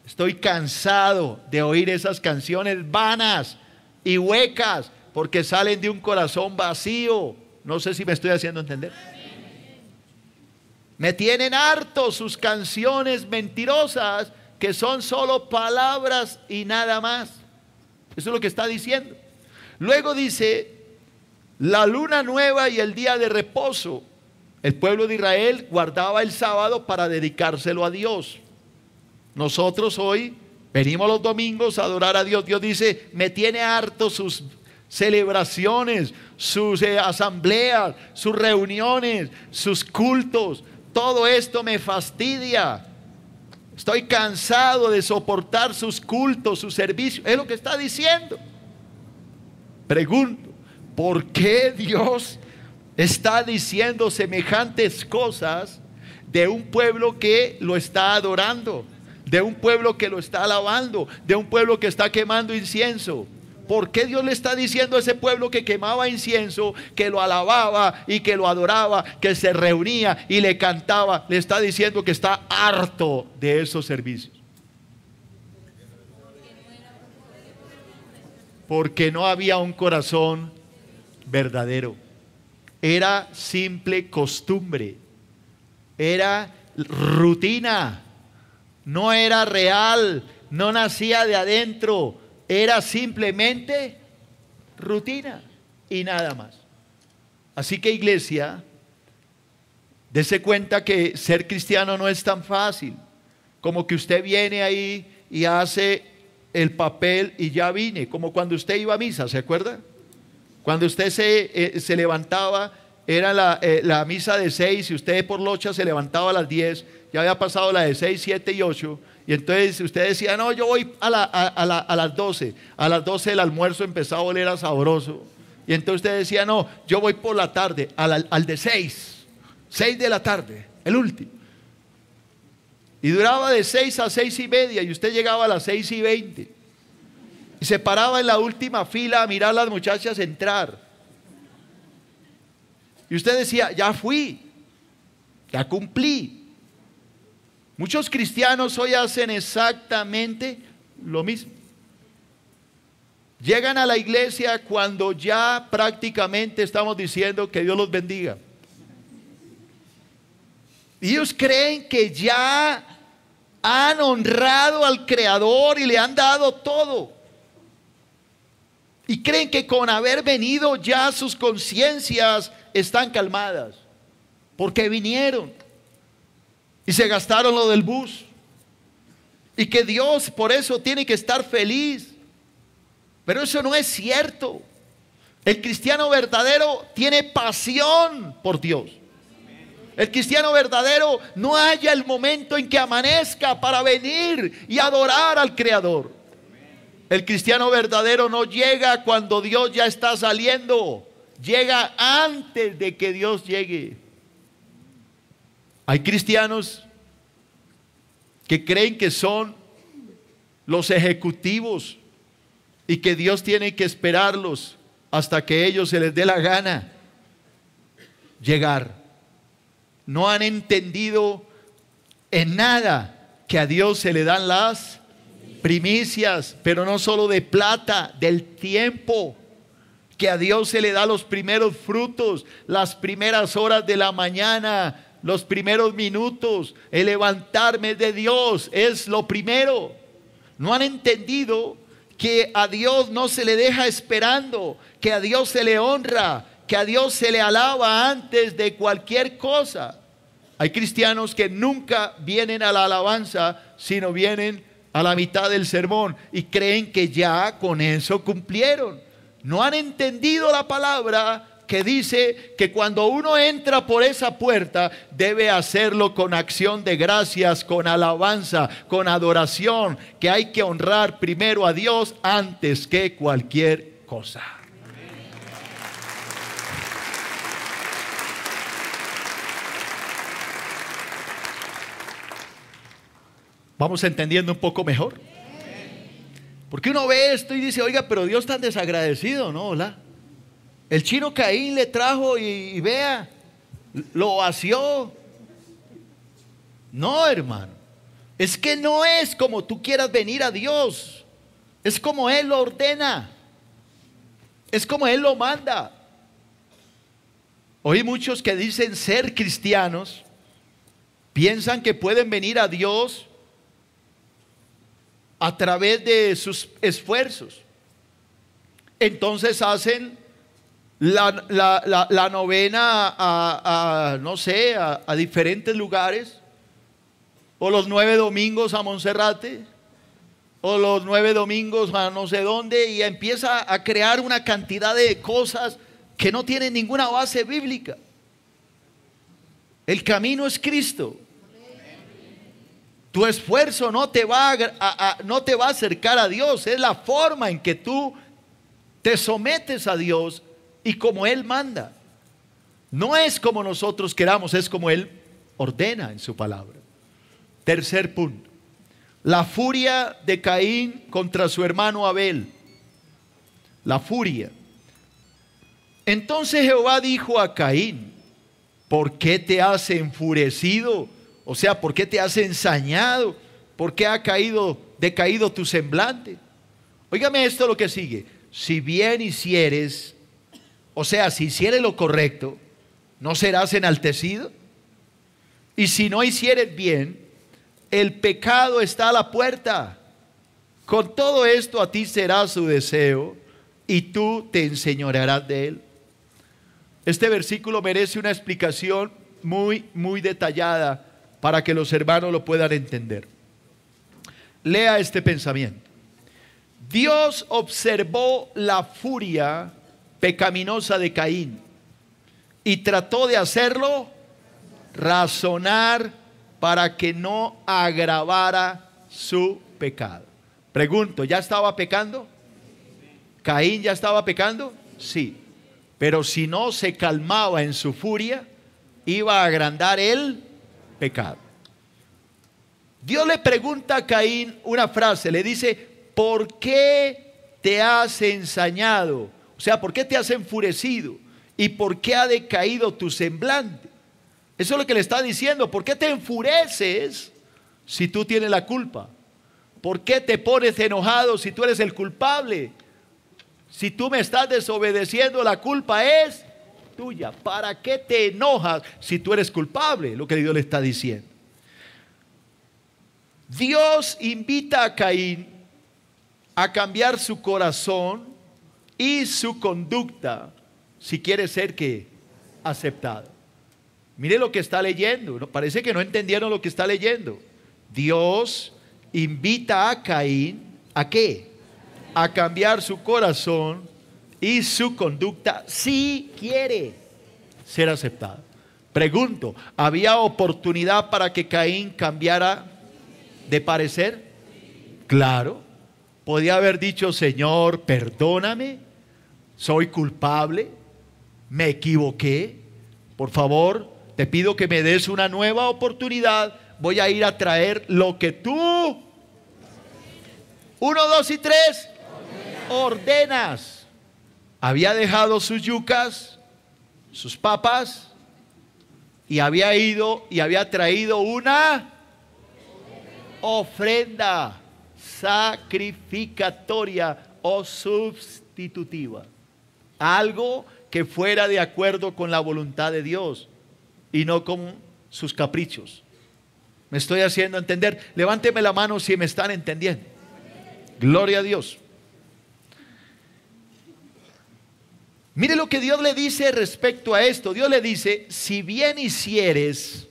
Estoy cansado de oír esas canciones vanas y huecas porque salen de un corazón vacío. No sé si me estoy haciendo entender. Me tienen harto sus canciones mentirosas que son solo palabras y nada más. Eso es lo que está diciendo. Luego dice, la luna nueva y el día de reposo. El pueblo de Israel guardaba el sábado para dedicárselo a Dios. Nosotros hoy venimos los domingos a adorar a Dios. Dios dice, me tiene harto sus celebraciones, sus asambleas, sus reuniones, sus cultos. Todo esto me fastidia. Estoy cansado de soportar sus cultos, sus servicios. Es lo que está diciendo. Pregunto, ¿por qué Dios está diciendo semejantes cosas de un pueblo que lo está adorando, de un pueblo que lo está alabando, de un pueblo que está quemando incienso? ¿Por qué Dios le está diciendo a ese pueblo que quemaba incienso, que lo alababa y que lo adoraba, que se reunía y le cantaba? Le está diciendo que está harto de esos servicios. Porque no había un corazón verdadero. Era simple costumbre. Era rutina. No era real. No nacía de adentro. Era simplemente rutina y nada más. Así que, iglesia, dése cuenta que ser cristiano no es tan fácil como que usted viene ahí y hace el papel y ya vine, como cuando usted iba a misa, ¿se acuerda? Cuando usted se levantaba, era la misa de 6 y usted por locha se levantaba a las 10, ya había pasado la de 6, 7 y 8. Y entonces usted decía, no, yo voy a las 12. A las 12 el almuerzo empezaba a oler a sabroso. Y entonces usted decía, no, yo voy por la tarde, al de 6 de la tarde, el último. Y duraba de 6 a 6:30 y usted llegaba a las 6:20. Y se paraba en la última fila a mirar a las muchachas entrar. Y usted decía, ya fui, ya cumplí. Muchos cristianos hoy hacen exactamente lo mismo. Llegan a la iglesia cuando ya prácticamente estamos diciendo que Dios los bendiga. Y ellos creen que ya han honrado al Creador y le han dado todo. Y creen que con haber venido ya sus conciencias están calmadas. Porque vinieron. Y se gastaron lo del bus. Y que Dios por eso tiene que estar feliz. Pero eso no es cierto. El cristiano verdadero tiene pasión por Dios. El cristiano verdadero no halla el momento en que amanezca para venir y adorar al Creador. El cristiano verdadero no llega cuando Dios ya está saliendo. Llega antes de que Dios llegue. Hay cristianos que creen que son los ejecutivos y que Dios tiene que esperarlos hasta que ellos se les dé la gana llegar. No han entendido en nada que a Dios se le dan las primicias, pero no solo de plata, del tiempo. Que a Dios se le da los primeros frutos, las primeras horas de la mañana, los primeros minutos. El levantarme de Dios es lo primero. No han entendido que a Dios no se le deja esperando, que a Dios se le honra, que a Dios se le alaba antes de cualquier cosa. Hay cristianos que nunca vienen a la alabanza, sino vienen a la mitad del sermón y creen que ya con eso cumplieron. No han entendido la palabra que dice que cuando uno entra por esa puerta debe hacerlo con acción de gracias, con alabanza, con adoración, que hay que honrar primero a Dios antes que cualquier cosa. ¿Vamos entendiendo un poco mejor? Porque uno ve esto y dice, oiga, pero Dios tan desagradecido, ¿no? Hola. El chino Caín le trajo y vea, lo vació. No, hermano. Es que no es como tú quieras venir a Dios. Es como Él lo ordena. Es como Él lo manda. Hoy muchos que dicen ser cristianos piensan que pueden venir a Dios a través de sus esfuerzos. Entonces hacen la novena no sé, a diferentes lugares, o los 9 domingos a Monserrate, o los 9 domingos a no sé dónde, y empieza a crear una cantidad de cosas que no tienen ninguna base bíblica. El camino es Cristo. Tu esfuerzo no te va a acercar a Dios. Es la forma en que tú te sometes a Dios y como Él manda. No es como nosotros queramos, es como Él ordena en su palabra. Tercer punto. La furia de Caín contra su hermano Abel. La furia. Entonces Jehová dijo a Caín: ¿por qué te has enfurecido? O sea, ¿por qué te has ensañado? ¿Por qué ha decaído tu semblante? Óigame esto lo que sigue. Si bien hicieres, o sea, si hicieres lo correcto, ¿no serás enaltecido? Y si no hicieres bien, el pecado está a la puerta. Con todo esto a ti será su deseo y tú te enseñorearás de él. Este versículo merece una explicación muy detallada para que los hermanos lo puedan entender. Lea este pensamiento. Dios observó la furia pecaminosa de Caín y trató de hacerlo razonar para que no agravara su pecado. Pregunto, ¿ya estaba pecando? ¿Caín ya estaba pecando? Sí. Pero si no se calmaba en su furia, iba a agrandar el pecado. Dios le pregunta a Caín una frase, le dice: ¿por qué te has ensañado? O sea, ¿por qué te has enfurecido? ¿Y por qué ha decaído tu semblante? Eso es lo que le está diciendo. ¿Por qué te enfureces si tú tienes la culpa? ¿Por qué te pones enojado si tú eres el culpable? Si tú me estás desobedeciendo, la culpa es tuya. ¿Para qué te enojas si tú eres culpable? Lo que Dios le está diciendo. Dios invita a Caín a cambiar su corazón y su conducta si quiere ser aceptado. Mire lo que está leyendo. Parece que no entendieron lo que está leyendo. Dios invita a Caín ¿a qué? A cambiar su corazón y su conducta si quiere ser aceptado. Pregunto, ¿había oportunidad para que Caín cambiara de parecer? Claro. Podía haber dicho: Señor, perdóname, soy culpable, me equivoqué, por favor, te pido que me des una nueva oportunidad, voy a ir a traer lo que tú, 1, 2 y 3, ordenas. Había dejado sus yucas, sus papas, y había ido y había traído una ofrenda sacrificatoria o sustitutiva, algo que fuera de acuerdo con la voluntad de Dios y no con sus caprichos. ¿Me estoy haciendo entender? Levánteme la mano si me están entendiendo. Gloria a Dios. Mire lo que Dios le dice respecto a esto. Dios le dice: si bien hicieres,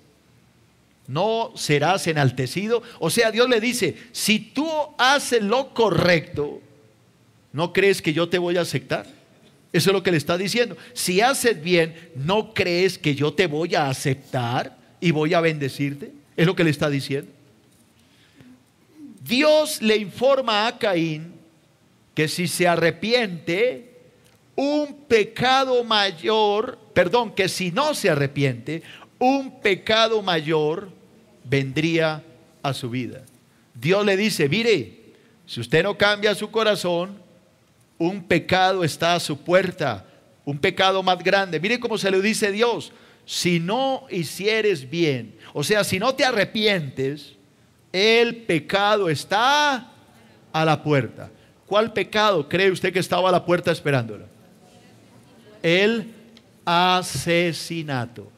no serás enaltecido. O sea, Dios le dice: si tú haces lo correcto, ¿no crees que yo te voy a aceptar? Eso es lo que le está diciendo. Si haces bien, ¿no crees que yo te voy a aceptar y voy a bendecirte? Es lo que le está diciendo. Dios le informa a Caín que si se arrepiente, que si no se arrepiente, un pecado mayor vendría a su vida. Dios le dice: mire, si usted no cambia su corazón, un pecado está a su puerta, un pecado más grande. Mire cómo se lo dice Dios: si no hicieres bien, o sea, si no te arrepientes, el pecado está a la puerta. ¿Cuál pecado cree usted que estaba a la puerta esperándolo? El asesinato.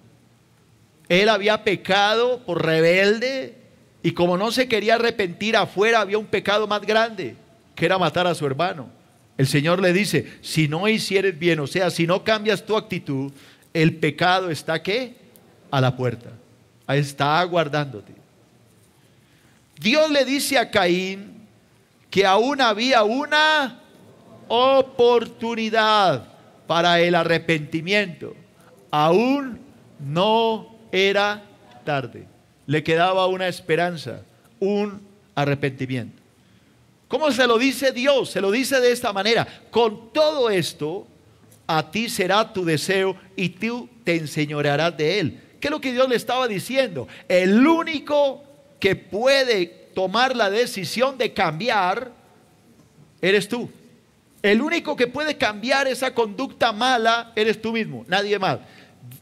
Él había pecado por rebelde, y como no se quería arrepentir, afuera había un pecado más grande, que era matar a su hermano. El Señor le dice, si no hicieres bien, o sea, si no cambias tu actitud, el pecado está ¿qué? A la puerta. Ahí está aguardándote. Dios le dice a Caín que aún había una oportunidad para el arrepentimiento. Aún no era tarde. Le quedaba una esperanza, un arrepentimiento. ¿Cómo se lo dice Dios? Se lo dice de esta manera: con todo esto, a ti será tu deseo y tú te enseñorearás de él. ¿Qué es lo que Dios le estaba diciendo? El único que puede tomar la decisión de cambiar eres tú. El único que puede cambiar esa conducta mala eres tú mismo, nadie más.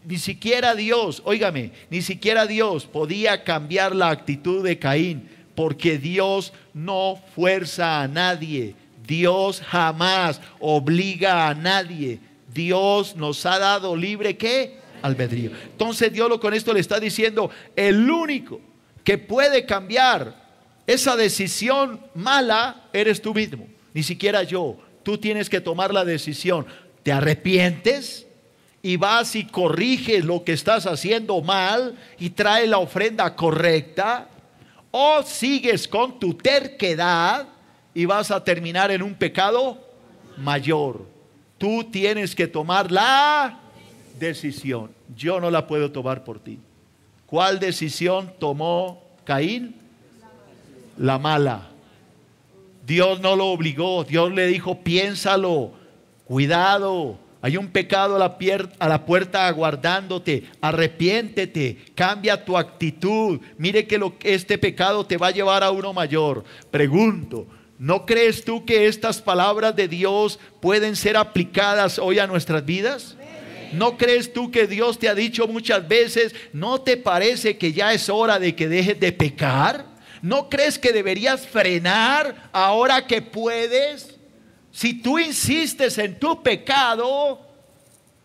Ni siquiera Dios, óigame, ni siquiera Dios podía cambiar la actitud de Caín, porque Dios no fuerza a nadie. Dios jamás obliga a nadie. Dios nos ha dado libre ¿qué? Albedrío. Entonces Dios con esto le está diciendo: el único que puede cambiar esa decisión mala eres tú mismo, ni siquiera yo. Tú tienes que tomar la decisión. ¿Te arrepientes y vas y corriges lo que estás haciendo mal y traes la ofrenda correcta? ¿O sigues con tu terquedad y vas a terminar en un pecado mayor? Tú tienes que tomar la decisión. Yo no la puedo tomar por ti. ¿Cuál decisión tomó Caín? La mala. Dios no lo obligó. Dios le dijo: piénsalo, cuidado, hay un pecado a la puerta aguardándote, arrepiéntete, cambia tu actitud, mire que este pecado te va a llevar a uno mayor. Pregunto, ¿no crees tú que estas palabras de Dios pueden ser aplicadas hoy a nuestras vidas? ¿No crees tú que Dios te ha dicho muchas veces: ¿no te parece que ya es hora de que dejes de pecar? ¿No crees que deberías frenar ahora que puedes? Si tú insistes en tu pecado,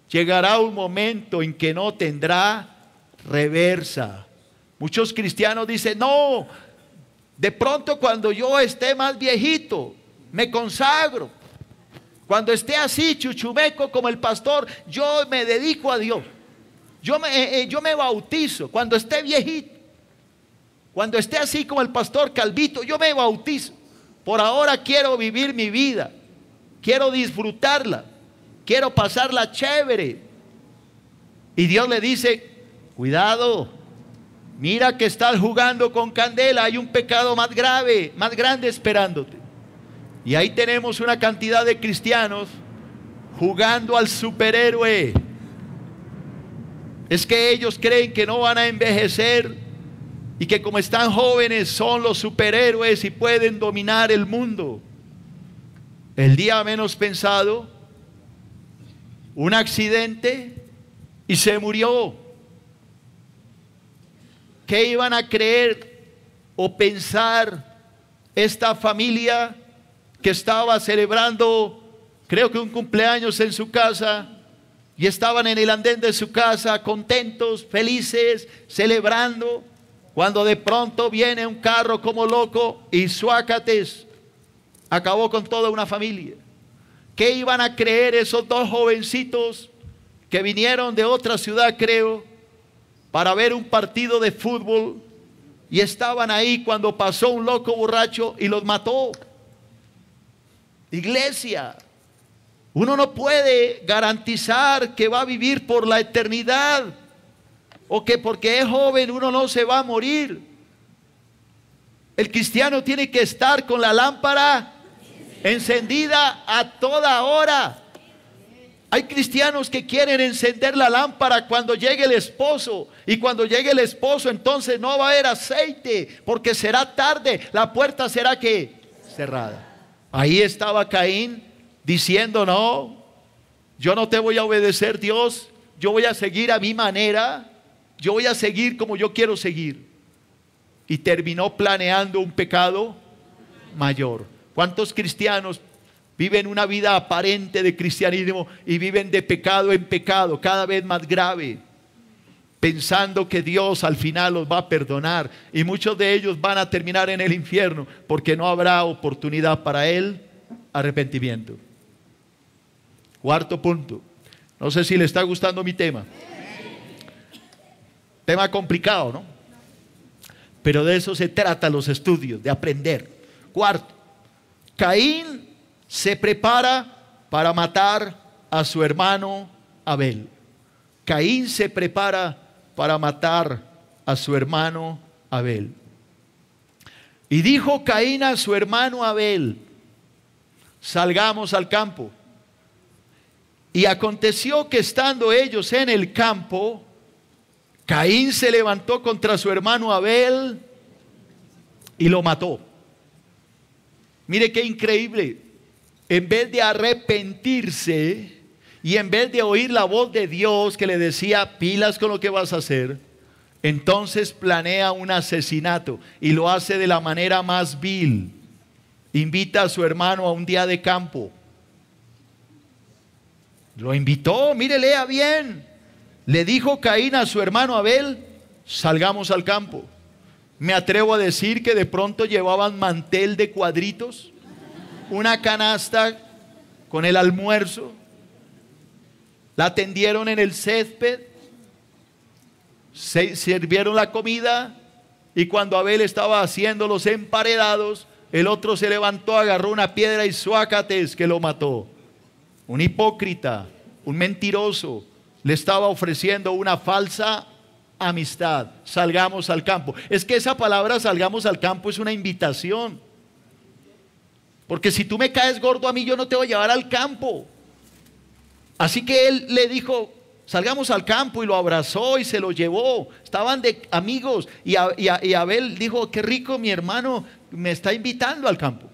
llegará un momento en que no tendrá reversa. Muchos cristianos dicen: no, de pronto cuando yo esté más viejito, me consagro. Cuando esté así, chuchumeco como el pastor, yo me dedico a Dios. Yo me bautizo cuando esté viejito. Cuando esté así como el pastor Calvito, yo me bautizo. Por ahora quiero vivir mi vida, quiero disfrutarla, quiero pasarla chévere. Y Dios le dice: cuidado, mira que estás jugando con candela, hay un pecado más grave, más grande esperándote. Y ahí tenemos una cantidad de cristianos jugando al superhéroe. Es que ellos creen que no van a envejecer y que como están jóvenes son los superhéroes y pueden dominar el mundo. El día menos pensado, un accidente y se murió. ¿Qué iban a creer o pensar esta familia que estaba celebrando, creo que un cumpleaños en su casa, y estaban en el andén de su casa contentos, felices, celebrando, cuando de pronto viene un carro como loco y suácates, acabó con toda una familia? ¿Qué iban a creer esos dos jovencitos que vinieron de otra ciudad, creo, para ver un partido de fútbol, y estaban ahí cuando pasó un loco borracho y los mató? Iglesia, uno no puede garantizar que va a vivir por la eternidad, o que porque es joven uno no se va a morir. El cristiano tiene que estar con la lámpara encendida a toda hora. Hay cristianos que quieren encender la lámpara cuando llegue el esposo, y cuando llegue el esposo entonces no va a haber aceite porque será tarde, la puerta será ¿qué? Cerrada. Ahí estaba Caín diciendo: no, yo no te voy a obedecer, Dios. yo voy a seguir a mi manera, yo voy a seguir como yo quiero seguir. Y terminó planeando un pecado mayor. ¿Cuántos cristianos viven una vida aparente de cristianismo y viven de pecado en pecado, cada vez más grave, pensando que Dios al final los va a perdonar? Y muchos de ellos van a terminar en el infierno porque no habrá oportunidad para el arrepentimiento. Cuarto punto. No sé si le está gustando mi tema. Tema complicado, ¿no? Pero de eso se trata los estudios, de aprender. Cuarto, Caín se prepara para matar a su hermano Abel. Caín se prepara para matar a su hermano Abel. Y dijo Caín a su hermano Abel: salgamos al campo. Y aconteció que estando ellos en el campo, Caín se levantó contra su hermano Abel y lo mató. Mire qué increíble. En vez de arrepentirse y en vez de oír la voz de Dios que le decía pilas con lo que vas a hacer, entonces planea un asesinato y lo hace de la manera más vil. Invita a su hermano a un día de campo. Lo invitó, mire, lea bien. Le dijo Caín a su hermano Abel: salgamos al campo. Me atrevo a decir que de pronto llevaban mantel de cuadritos, una canasta con el almuerzo, la tendieron en el césped, se sirvieron la comida, y cuando Abel estaba haciendo los emparedados, el otro se levantó, agarró una piedra y suácates que lo mató. Un hipócrita, un mentiroso, le estaba ofreciendo una falsa amistad. Salgamos al campo. Es que esa palabra salgamos al campo es una invitación. Porque si tú me caes gordo a mí, yo no te voy a llevar al campo. Así que él le dijo: salgamos al campo, y lo abrazó y se lo llevó. Estaban de amigos, y Abel dijo: qué rico, mi hermano me está invitando al campo.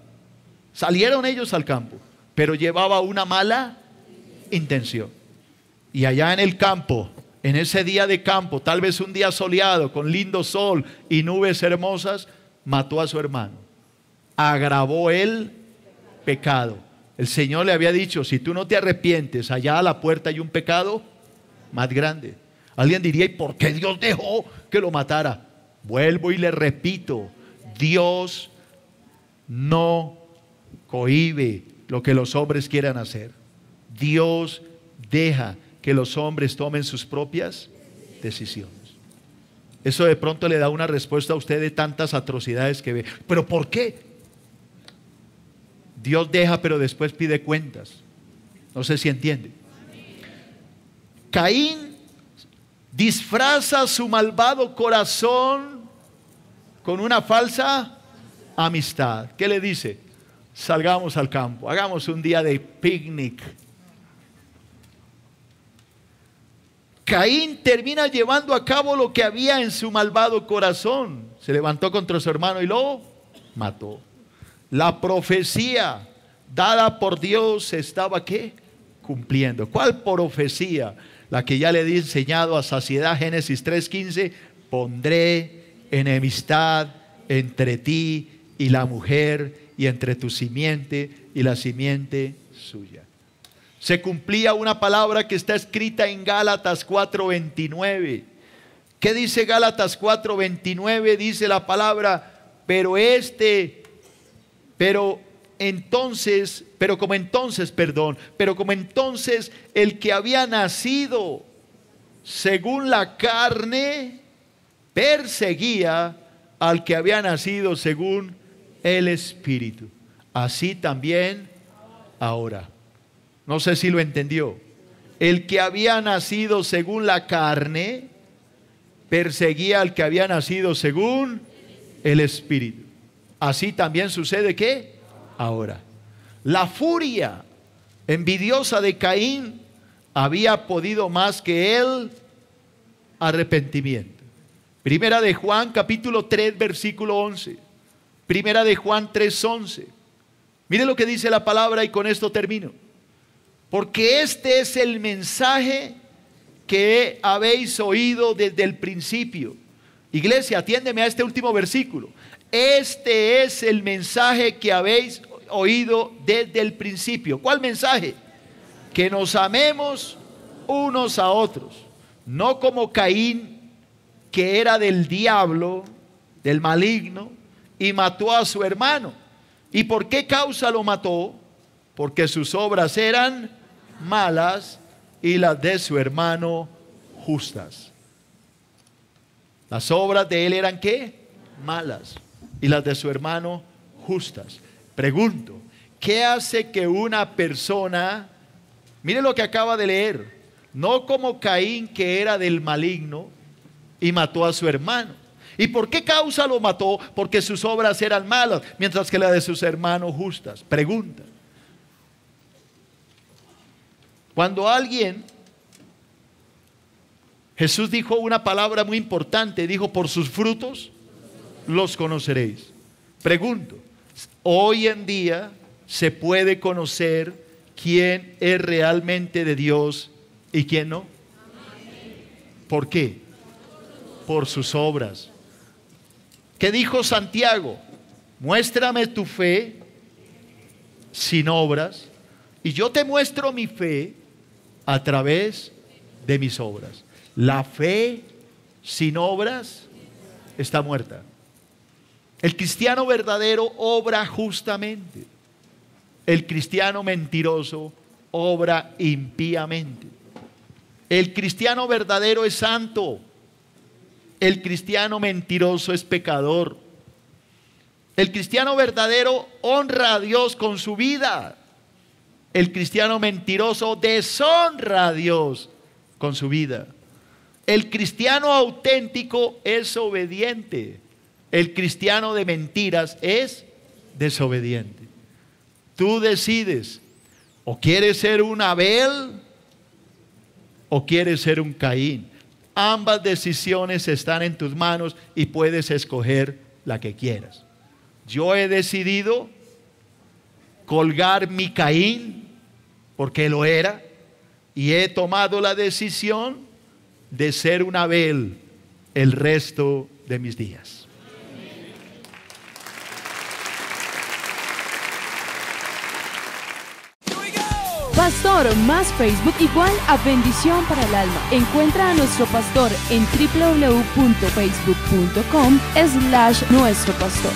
Salieron ellos al campo, pero llevaba una mala intención. Y allá en el campo, en ese día de campo, tal vez un día soleado con lindo sol y nubes hermosas, mató a su hermano. Agravó el pecado. El Señor le había dicho: si tú no te arrepientes, allá a la puerta hay un pecado más grande. Alguien diría: ¿y por qué Dios dejó que lo matara? Vuelvo y le repito: Dios no cohíbe lo que los hombres quieran hacer. Dios deja que los hombres tomen sus propias decisiones. Eso de pronto le da una respuesta a usted de tantas atrocidades que ve. ¿Pero por qué? Dios deja, pero después pide cuentas. No sé si entiende. Caín disfraza su malvado corazón con una falsa amistad. ¿Qué le dice? Salgamos al campo, hagamos un día de picnic. Caín termina llevando a cabo lo que había en su malvado corazón. Se levantó contra su hermano y lo mató. La profecía dada por Dios se estaba ¿qué? Cumpliendo. ¿Cuál profecía? La que ya le he enseñado a saciedad, Génesis 3:15. Pondré enemistad entre ti y la mujer, y entre tu simiente y la simiente suya. Se cumplía una palabra que está escrita en Gálatas 4:29. ¿Qué dice Gálatas 4:29? Dice la palabra: pero como entonces el que había nacido según la carne perseguía al que había nacido según el Espíritu, así también ahora. No sé si lo entendió. El que había nacido según la carne perseguía al que había nacido según el Espíritu. Así también sucede ¿qué? Ahora. La furia envidiosa de Caín había podido más que el arrepentimiento. Primera de Juan capítulo 3 versículo 11. Primera de Juan 3:11. Mire lo que dice la palabra, y con esto termino. Porque este es el mensaje que habéis oído desde el principio. Iglesia, atiéndeme a este último versículo. Este es el mensaje que habéis oído desde el principio. ¿Cuál mensaje? Que nos amemos unos a otros, no como Caín, que era del diablo, del maligno, y mató a su hermano. ¿Y por qué causa lo mató? Porque sus obras eran malas y las de su hermano justas. Las obras de él eran ¿qué? Malas, y las de su hermano justas. Pregunto, ¿qué hace que una persona, mire lo que acaba de leer, no como Caín, que era del maligno y mató a su hermano? ¿Y por qué causa lo mató? Porque sus obras eran malas, mientras que las de sus hermanos justas. Pregunta. Cuando alguien, Jesús dijo una palabra muy importante, dijo: por sus frutos los conoceréis. Pregunto, hoy en día se puede conocer quién es realmente de Dios y quién no. ¿Por qué? Por sus obras. ¿Qué dijo Santiago? Muéstrame tu fe sin obras y yo te muestro mi fe a través de mis obras. La fe sin obras está muerta. El cristiano verdadero obra justamente. El cristiano mentiroso obra impíamente. El cristiano verdadero es santo. El cristiano mentiroso es pecador. El cristiano verdadero honra a Dios con su vida. El cristiano mentiroso deshonra a Dios con su vida. El cristiano auténtico es obediente. El cristiano de mentiras es desobediente. Tú decides, o quieres ser un Abel o quieres ser un Caín. Ambas decisiones están en tus manos y puedes escoger la que quieras. Yo he decidido colgar mi Caín, porque lo era, y he tomado la decisión de ser un Abel el resto de mis días. Pastor más Facebook igual a bendición para el alma. Encuentra a nuestro pastor en www.facebook.com/nuestro pastor.